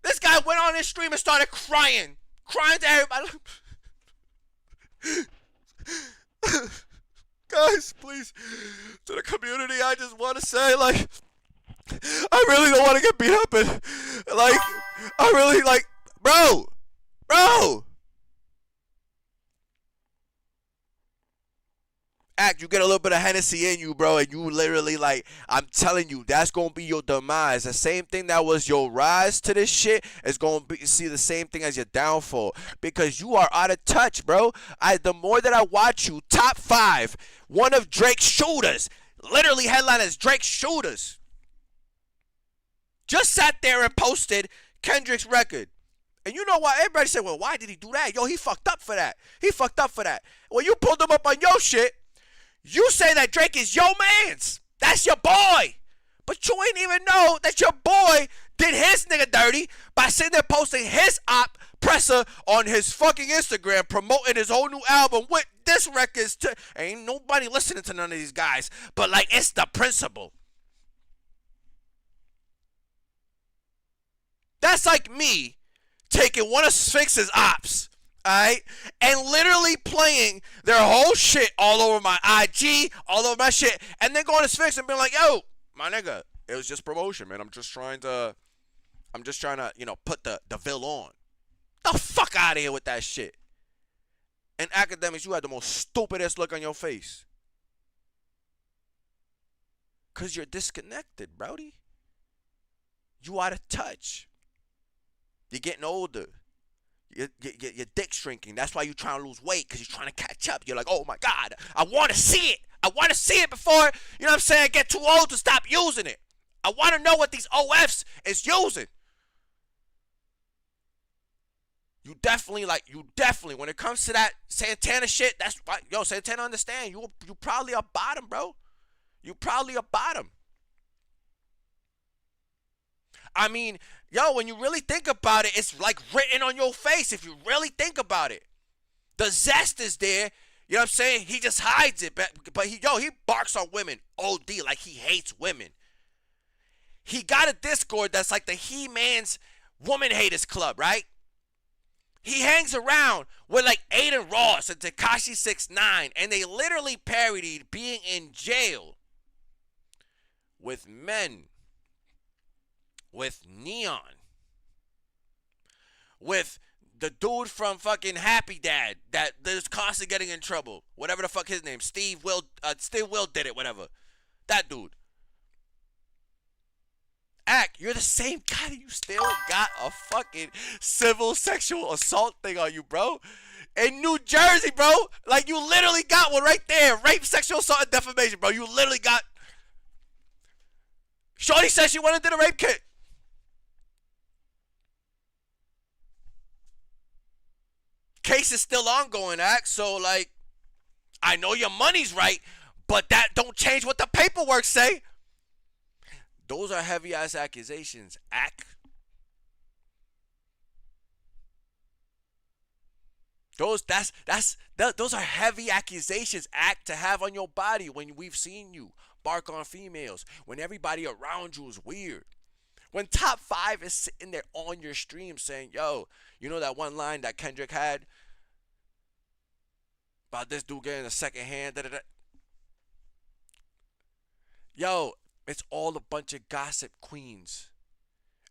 this guy went on his stream and started crying. Crying to everybody. Guys, please, to the community, I just want to say, like, I really don't want to get beat up. And, like, I really, like, bro. Act, you get a little bit of Hennessy in you, bro, and you literally, like, I'm telling you, that's going to be your demise. The same thing that was your rise to this shit is going to see the same thing as your downfall because you are out of touch, bro. The more that I watch you, top 5, one of Drake's shooters, literally headline as Drake's shooters, just sat there and posted Kendrick's record. And you know why? Everybody said, well, why did he do that? Yo, he fucked up for that. Well, you pulled him up on your shit. You say that Drake is your mans. That's your boy. But you ain't even know that your boy did his nigga dirty by sitting there posting his op presser on his fucking Instagram promoting his whole new album with this records. Ain't nobody listening to none of these guys. But, like, it's the principle. That's like me taking one of Sphinx's ops, alright, and literally playing their whole shit all over my IG, all over my shit, and then going to Sphinx and being like, yo, my nigga, it was just promotion, man. I'm just trying to, you know, put the Ville on. The fuck out of here with that shit. And Akademiks, you had the most stupidest look on your face. Because you're disconnected, brody. You out of touch. You're getting older. Your dick's shrinking. That's why you're trying to lose weight, because you're trying to catch up. You're like, oh my God, I want to see it. I want to see it before, you know what I'm saying, I get too old to stop using it. I want to know what these OFs is using. You definitely, when it comes to that Santana shit, that's why, yo, Santana understand. You probably a bottom, bro. You probably a bottom. I mean, yo, when you really think about it, it's like written on your face if you really think about it. The zest is there. You know what I'm saying? He just hides it. But he barks on women OD like he hates women. He got a Discord that's like the He-Man's Woman Haters Club, right? He hangs around with like Aiden Ross and Tekashi 6ix9ine, and they literally parodied being in jail with men. With Neon. With the dude from fucking Happy Dad that's constantly getting in trouble. Whatever the fuck his name. Steve Will did it, whatever. That dude. Act, you're the same guy that you still got a fucking civil sexual assault thing on you, bro. In New Jersey, bro. Like, you literally got one right there. Rape, sexual assault, and defamation, bro. You literally got... Shorty said she went and did a rape kit. Case is still ongoing, Act, so, like, I know your money's right, but that don't change what the paperwork say. Those are heavy-ass accusations, Act. Those are heavy accusations, Act, to have on your body when we've seen you bark on females, when everybody around you is weird. When top 5 is sitting there on your stream saying, yo, you know that one line that Kendrick had about this dude getting a second hand? Da-da-da. Yo, it's all a bunch of gossip queens.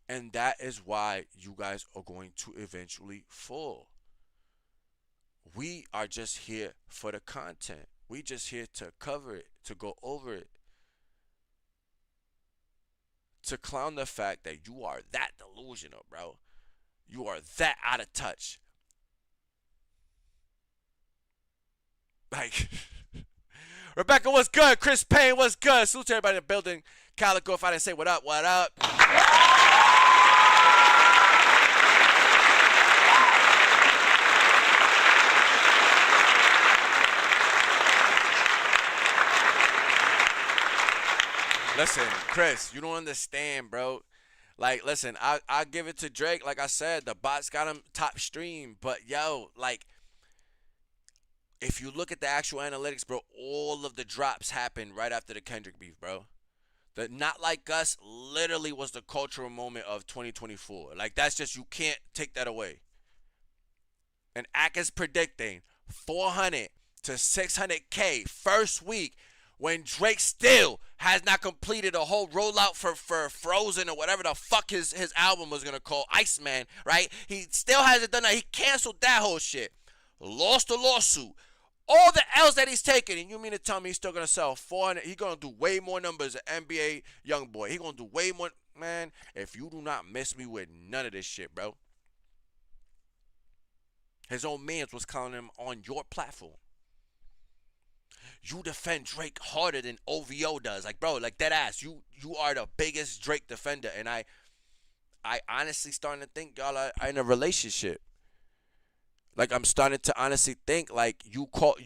And that is why you guys are going to eventually fall. We are just here for the content. We just here to cover it, to go over it. To clown the fact that you are that delusional, bro. You are that out of touch. Like, Rebecca, what's good? Chris Payne, what's good? Salute to everybody in the building. Calico, if I didn't say what up, what up? Listen, Chris, you don't understand, bro. Like, listen, I give it to Drake. Like I said, the bots got him top stream. But, yo, like, if you look at the actual analytics, bro, all of the drops happened right after the Kendrick beef, bro. The Not Like Us literally was the cultural moment of 2024. Like, that's just, you can't take that away. And Ak is predicting 400 to 600K first week when Drake still has not completed a whole rollout for Frozen or whatever the fuck his album was going to call, Iceman, right? He still hasn't done that. He canceled that whole shit. Lost the lawsuit. All the L's that he's taking, and you mean to tell me he's still going to sell 400? He's going to do way more numbers than NBA Youngboy. He's going to do way more. Man, if you do not miss me with none of this shit, bro. His own mans was calling him on your platform. You defend Drake harder than OVO does. Like, bro, like that ass. You are the biggest Drake defender. And I honestly starting to think y'all are in a relationship. Like, I'm starting to honestly think like you call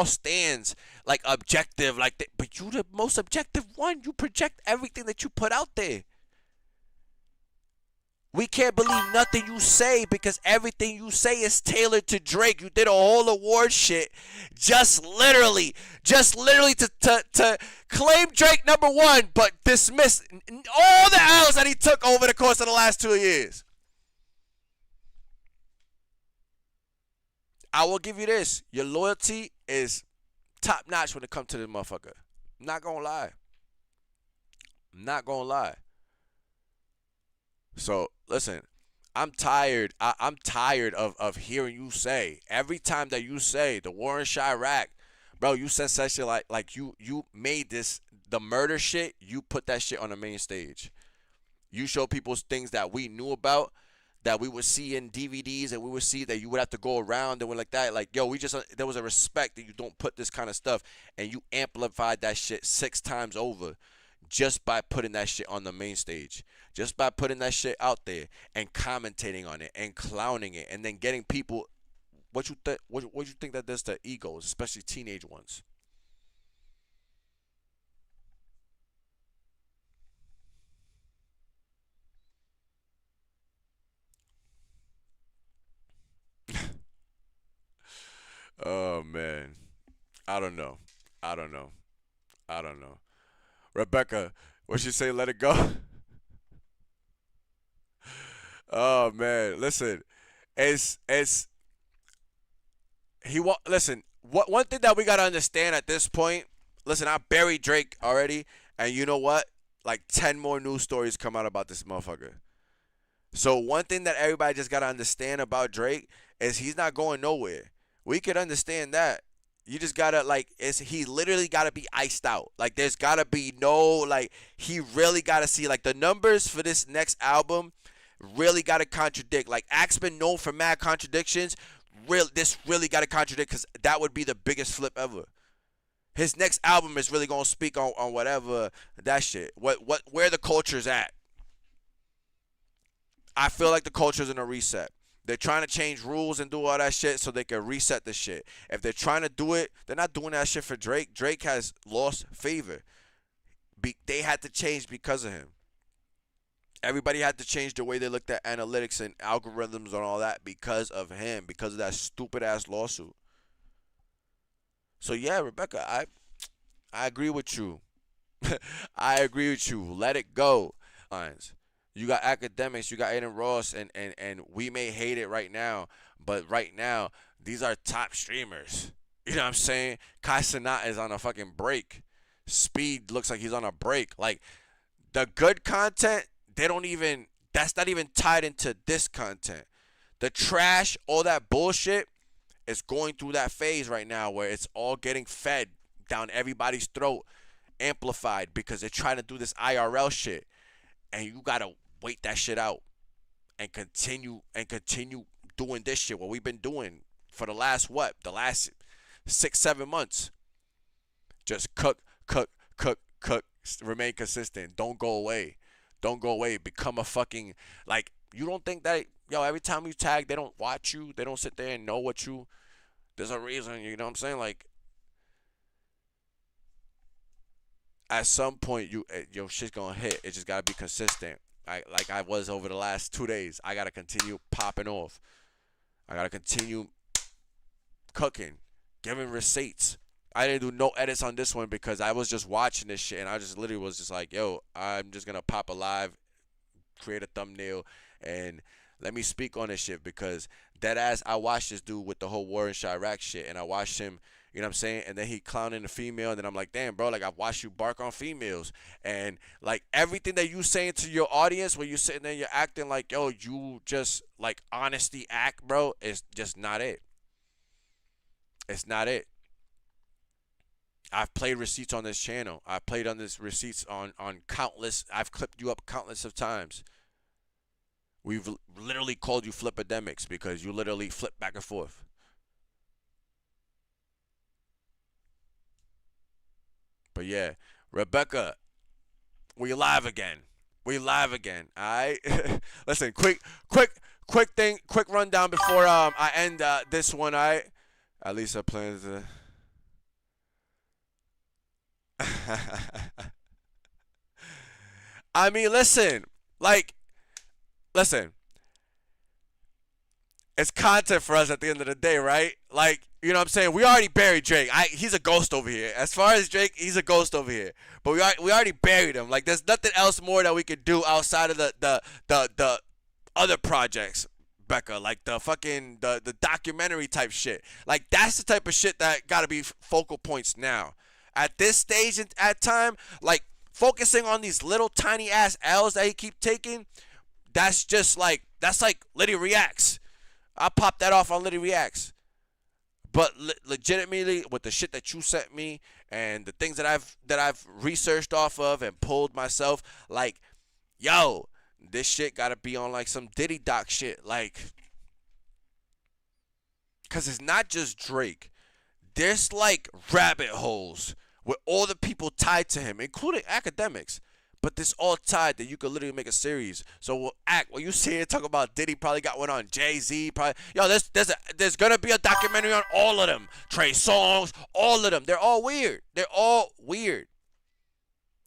stands like objective, like that, but you the most objective one. You project everything that you put out there. We can't believe nothing you say because everything you say is tailored to Drake. You did a whole award shit just literally to claim Drake #1, but dismiss all the L's that he took over the course of the last 2 years. I will give you this. Your loyalty is top notch when it comes to this motherfucker. I'm not gonna lie. So listen, I'm tired. I'm tired of hearing you say every time that you say the war in Chiraq, bro. You said such shit like you made this the murder shit. You put that shit on the main stage. You show people things that we knew about, that we would see in DVDs, and we would see that you would have to go around and we're like that. Like, yo, there was a respect that you don't put this kind of stuff, and you amplified that shit 6 times over. Just by putting that shit on the main stage, just by putting that shit out there and commentating on it and clowning it, and then getting people, what you think that does to egos, especially teenage ones? Oh man, I don't know. Rebecca, what she say? Let it go. Oh man, listen, listen. One thing that we gotta understand at this point. Listen, I buried Drake already, and you know what? Like 10 more news stories come out about this motherfucker. So one thing that everybody just gotta understand about Drake is he's not going nowhere. We could understand that. You just gotta he literally gotta be iced out. Like there's gotta be no he really gotta see the numbers for this next album really gotta contradict. Like Ak's been known for mad contradictions. This really gotta contradict because that would be the biggest flip ever. His next album is really gonna speak on whatever that shit. Where the culture's at. I feel like the culture's in a reset. They're trying to change rules and do all that shit so they can reset the shit. If they're trying to do it, they're not doing that shit for Drake. Drake has lost favor. They had to change because of him. Everybody had to change the way they looked at analytics and algorithms and all that because of him, because of that stupid ass lawsuit. So yeah, Rebecca, I agree with you. I agree with you. Let it go. You got Akademiks, you got Aiden Ross, and we may hate it right now, but right now, these are top streamers. You know what I'm saying? Kai Cenat is on a fucking break. Speed looks like he's on a break. Like, the good content, that's not even tied into this content. The trash, all that bullshit, is going through that phase right now where it's all getting fed down everybody's throat, amplified, because they're trying to do this IRL shit. And you gotta wait that shit out and continue doing this shit, what we've been doing for the last 6-7 months. Just cook, remain consistent. Don't go away. Become a fucking, you don't think that, every time you tag, they don't watch you, they don't sit there and know there's a reason, you know what I'm saying? at some point your shit's gonna hit. It just gotta be consistent. Like I was over the last 2 days. I gotta continue popping off. I gotta continue cooking, giving receipts. I didn't do no edits on this one because I was just watching this shit and I just literally was just like, yo, I'm just gonna pop a live, create a thumbnail, and let me speak on this shit because deadass I watched this dude with the whole war in Chiraq shit and I watched him, you know what I'm saying, and then he clowning the female and then I'm like, damn bro, like I've watched you bark on females and like everything that you saying to your audience when you sitting there you're acting like, yo, you just like honesty act, bro, is just not it. It's not it. I've played receipts on this channel. I've played on this receipts on countless, I've clipped you up countless of times. We've literally called you Flippademics because you literally flip back and forth. But yeah, Rebecca, we live again. We live again. All right. Listen, quick thing, quick rundown before I end this one. All right. At least I plan to. I mean, listen, it's content for us at the end of the day, right? Like, you know what I'm saying? We already buried Drake. He's a ghost over here. As far as Drake, he's a ghost over here. But we already buried him. Like, there's nothing else more that we could do outside of the other projects, Becca. Like the documentary type shit. Like, that's the type of shit that gotta be focal points now. At this stage at time, like focusing on these little tiny ass L's that he keep taking, that's like Litty Reacts. I popped that off on Litty Reacts. But legitimately, with the shit that you sent me and the things that I've researched off of and pulled myself, like, yo, this shit gotta be on like some Diddy doc shit, like, cause it's not just Drake. There's like rabbit holes with all the people tied to him, including Akademiks. But this all tied that you could literally make a series. So when you see it talk about Diddy probably got one on Jay-Z, probably, yo, there's gonna be a documentary on all of them. Trey Songz, all of them. They're all weird. They're all weird.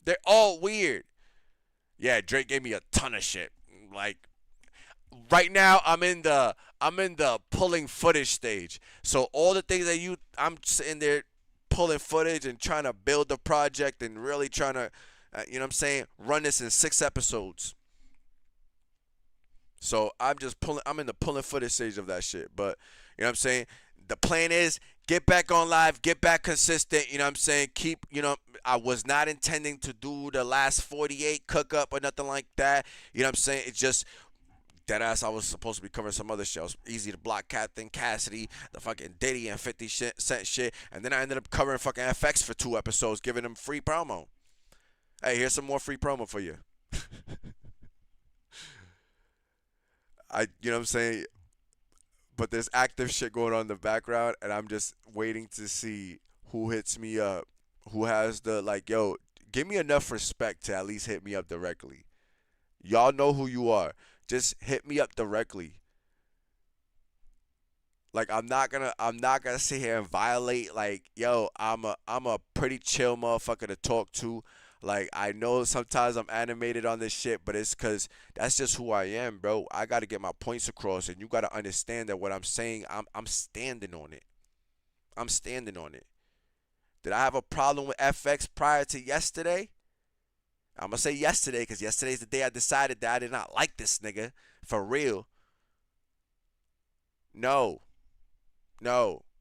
They're all weird. Yeah, Drake gave me a ton of shit. Like right now I'm in the pulling footage stage. So all the things that I'm sitting there pulling footage and trying to build the project and really trying to you know what I'm saying, run this in 6 episodes. So I'm in the pulling footage stage of that shit. But you know what I'm saying, the plan is get back on live, get back consistent, you know what I'm saying, I was not intending to do the last 48 cook up or nothing like that. You know what I'm saying, it's just deadass, I was supposed to be covering some other shows. Easy to Block, Captain Cassidy, the fucking Diddy and 50 Cent shit. And then I ended up covering fucking FX for 2 episodes, giving them free promo. Hey, here's some more free promo for you. You know what I'm saying? But there's active shit going on in the background, and I'm just waiting to see who hits me up, who has the, like, yo, give me enough respect to at least hit me up directly. Y'all know who you are. Just hit me up directly. Like, I'm not gonna sit here and violate, like, yo, I'm a pretty chill motherfucker to talk to. Like, I know sometimes I'm animated on this shit, but it's because that's just who I am, bro. I got to get my points across, and you got to understand that what I'm saying, I'm standing on it. I'm standing on it. Did I have a problem with FX prior to yesterday? I'm going to say yesterday because yesterday's the day I decided that I did not like this nigga. For real. No.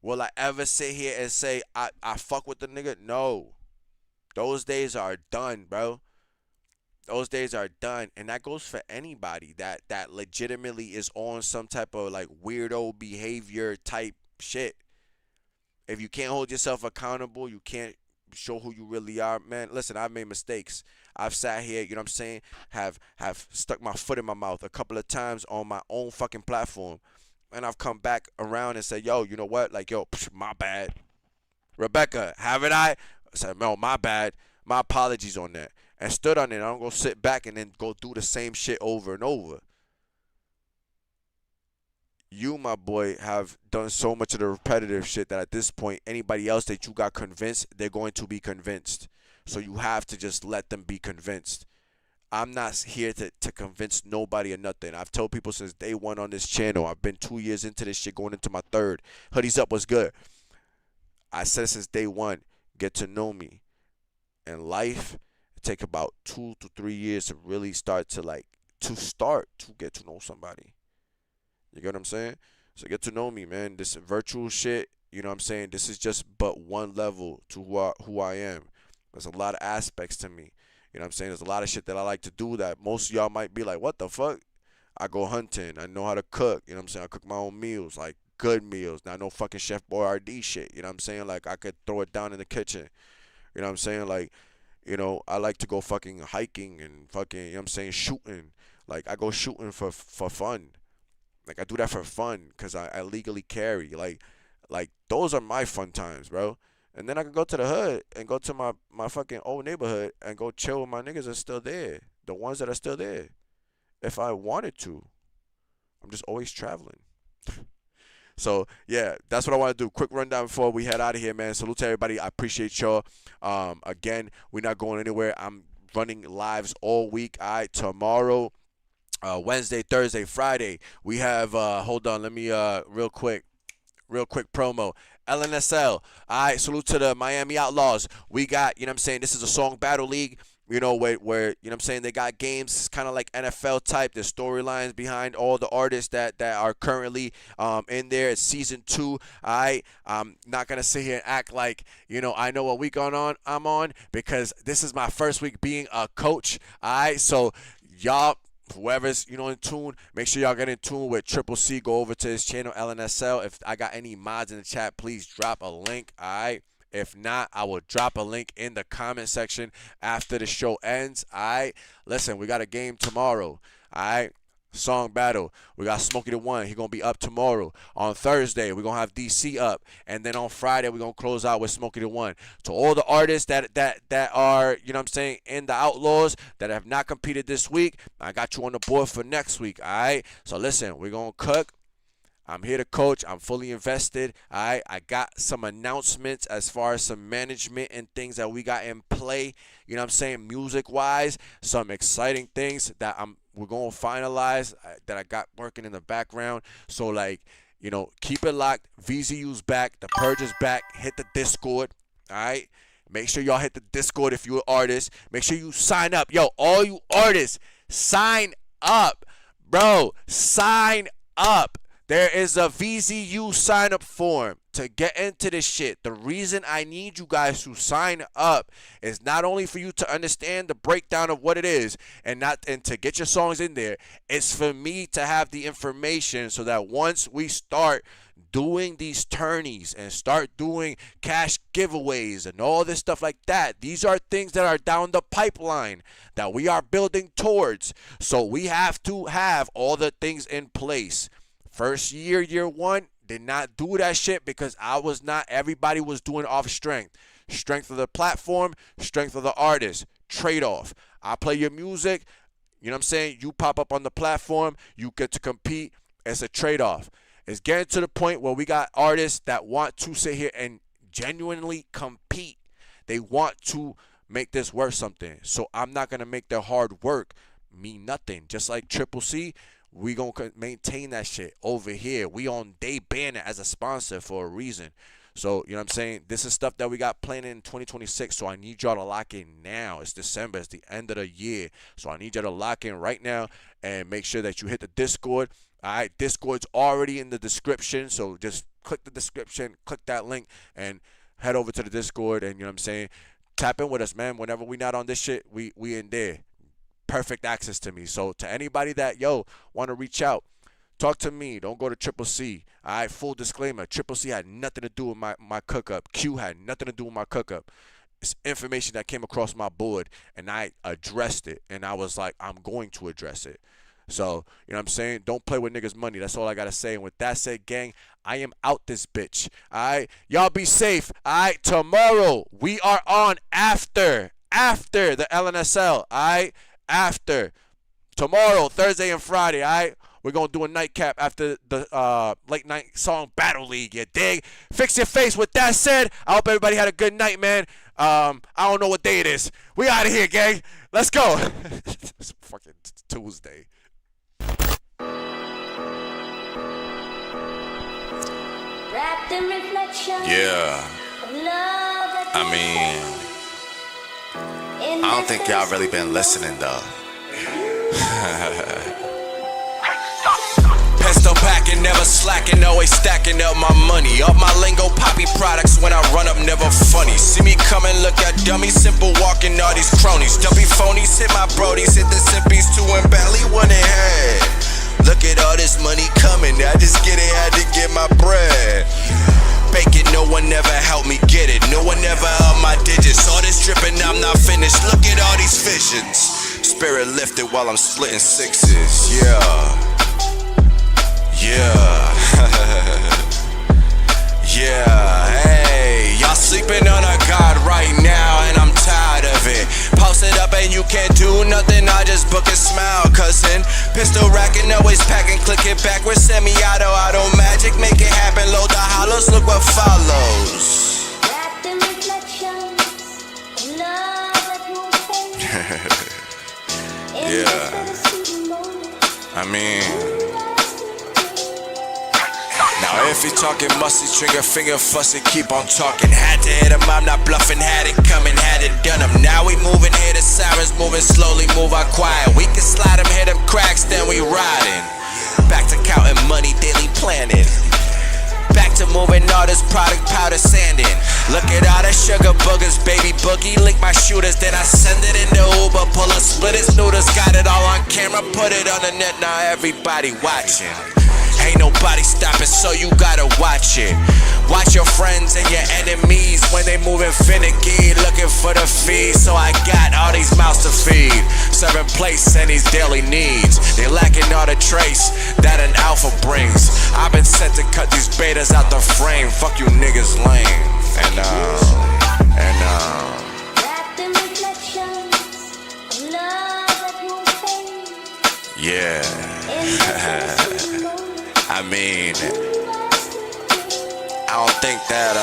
Will I ever sit here and say I fuck with the nigga? No. Those days are done, bro. Those days are done. And that goes for anybody that legitimately is on some type of like weirdo behavior type shit. If you can't hold yourself accountable, you can't show who you really are, man. Listen, I've made mistakes. I've sat here, you know what I'm saying, have stuck my foot in my mouth a couple of times on my own fucking platform. And I've come back around and said, yo, you know what? Like, yo, my bad. Rebecca, haven't I? I said, no, my bad. My apologies on that. And stood on it. I don't go sit back and then go do the same shit over and over. You, my boy, have done so much of the repetitive shit that at this point, anybody else that you got convinced, they're going to be convinced. So you have to just let them be convinced. I'm not here to convince nobody or nothing. I've told people since day one on this channel. I've been 2 years into this shit, going into my third. Hoodies up, what's good? I said since day one, get to know me. In life, it take about 2 to 3 years to really start to get to know somebody. You get what I'm saying? So get to know me, man. This virtual shit, you know what I'm saying? This is just but one level to who I am. There's a lot of aspects to me. You know what I'm saying? There's a lot of shit that I like to do that most of y'all might be like, what the fuck? I go hunting. I know how to cook. You know what I'm saying? I cook my own meals, like good meals. Not no fucking Chef Boyardee shit. You know what I'm saying? Like, I could throw it down in the kitchen. You know what I'm saying? Like, you know, I like to go fucking hiking and fucking, you know what I'm saying, shooting. Like, I go shooting for fun. Like, I do that for fun because I legally carry. Like, those are my fun times, bro. And then I can go to the hood and go to my fucking old neighborhood and go chill with my niggas that's still there. The ones that are still there. If I wanted to. I'm just always traveling. So, yeah, that's what I want to do. Quick rundown before we head out of here, man. Salute to everybody. I appreciate y'all. Again, we're not going anywhere. I'm running lives all week. All right, tomorrow, Wednesday, Thursday, Friday, we have, hold on, let me, real quick promo. LNSL. All right, salute to the Miami Outlaws. We got, you know what I'm saying, this is a song battle league. You know, where you know what I'm saying, they got games. It's kind of like NFL type. There's storylines behind all the artists that are currently in there. It's season 2. I'm not going to sit here and act like, you know, I know what week I'm on because this is my first week being a coach. All right, so y'all, whoever's, you know, in tune, make sure y'all get in tune with Triple C. Go over to his channel, LNSL. If I got any mods in the chat, please drop a link, all right? If not, I will drop a link in the comment section after the show ends. All right. Listen, we got a game tomorrow. All right. Song battle. We got Smokey the One. He gonna be up tomorrow. On Thursday, we're gonna have DC up. And then on Friday, we're gonna close out with Smokey the One. To all the artists that are, you know what I'm saying, in the Outlaws that have not competed this week, I got you on the board for next week. All right. So listen, we're gonna cook. I'm here to coach. I'm fully invested. All right. I got some announcements as far as some management and things that we got in play. You know what I'm saying? Music-wise, some exciting things that we're going to finalize that I got working in the background. So, like, you know, keep it locked. VZU's back. The Purge is back. Hit the Discord. All right. Make sure y'all hit the Discord if you're an artist. Make sure you sign up. Yo, all you artists, sign up. Bro, sign up. There is a VZU sign-up form to get into this shit. The reason I need you guys to sign up is not only for you to understand the breakdown of what it is and to get your songs in there. It's for me to have the information so that once we start doing these tourneys and start doing cash giveaways and all this stuff like that, these are things that are down the pipeline that we are building towards. So we have to have all the things in place. First year 1, did not do that shit because everybody was doing off strength. Strength of the platform, strength of the artist. Trade-off. I play your music, you know what I'm saying? You pop up on the platform, you get to compete. It's a trade-off. It's getting to the point where we got artists that want to sit here and genuinely compete. They want to make this worth something. So I'm not going to make their hard work mean nothing. Just like Triple C, we gonna maintain that shit over here. We on Day Banner as a sponsor for a reason. So, you know what I'm saying? This is stuff that we got planned in 2026. So I need y'all to lock in now. It's December. It's the end of the year. So I need y'all to lock in right now and make sure that you hit the Discord. All right. Discord's already in the description. So just click the description, click that link, and head over to the Discord. And, you know what I'm saying? Tap in with us, man. Whenever we not on this shit, we in there. Perfect access to me. So to anybody that want to reach out, talk to me. Don't go to Triple C. All right, full disclaimer, Triple C had nothing to do with my cook up. Q had nothing to do with my cook up. It's information that came across my board and I addressed it, and I was like, I'm going to address it. So, you know what I'm saying? Don't play with niggas' money. That's all I got to say. And with that said, gang, I am out this bitch. All right? Y'all be safe. All right? Tomorrow, we are on after the LNSL. All right? After tomorrow, Thursday and Friday, all right? We're going to do a nightcap after the late night song battle league, you dig? Fix your face. With that said, I hope everybody had a good night, man. I don't know what day it is. We out of here, gang. Let's go. It's fucking Tuesday.
Yeah. I mean, I don't think y'all really been listening though. Pistol packing, never slacking, always stacking up my money. Up my lingo, poppy products when I run up, never funny. See me coming, look at dummies, simple walking, all these cronies. Dumpy phonies, hit my brodies, hit the simpies too and barely one in head. Look at all this money coming, I just get it, had to get my bread. Bacon, no one ever helped me get it. No one ever up my digits. All this dripping, I'm not finished. Look at all these visions. Spirit lifted while I'm splitting sixes. Yeah. Yeah. Yeah. Hey, y'all sleeping on a god right now, and I'm tired of it. Post it up and you can't do nothing. I just book and smile, cousin. Pistol racking, always packing, click it backwards. Semi-auto, auto magic, make it happen. Load the hollows, look what follows. Yeah. I mean, now if you talking musty, trigger finger fussy, keep on talking. Had to hit him, I'm not bluffing. Had it coming, had it done him. Now we moving, hear the sirens moving slowly, move our quiet. We can slide him, hit him cracks, then we riding. Back to counting money, daily planning. Back to moving all this product, powder sanding. Look at all the sugar boogers, baby boogie. Lick my shooters, then I send it in the Uber. Pull a split his noodles, got it all on camera. Put it on the net, now everybody watching. Ain't nobody stopping, so you gotta watch it. Watch your friends and your enemies when they moving finicky, looking for the feed. So I got all these mouths to feed, serving plates and these daily needs. They lacking all the trace that an alpha brings. I've been sent to cut these betas out the frame. Fuck you niggas lame. Yeah. I mean, I don't think that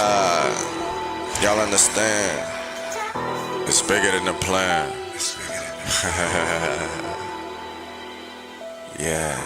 y'all understand. It's bigger than the plan. Yeah.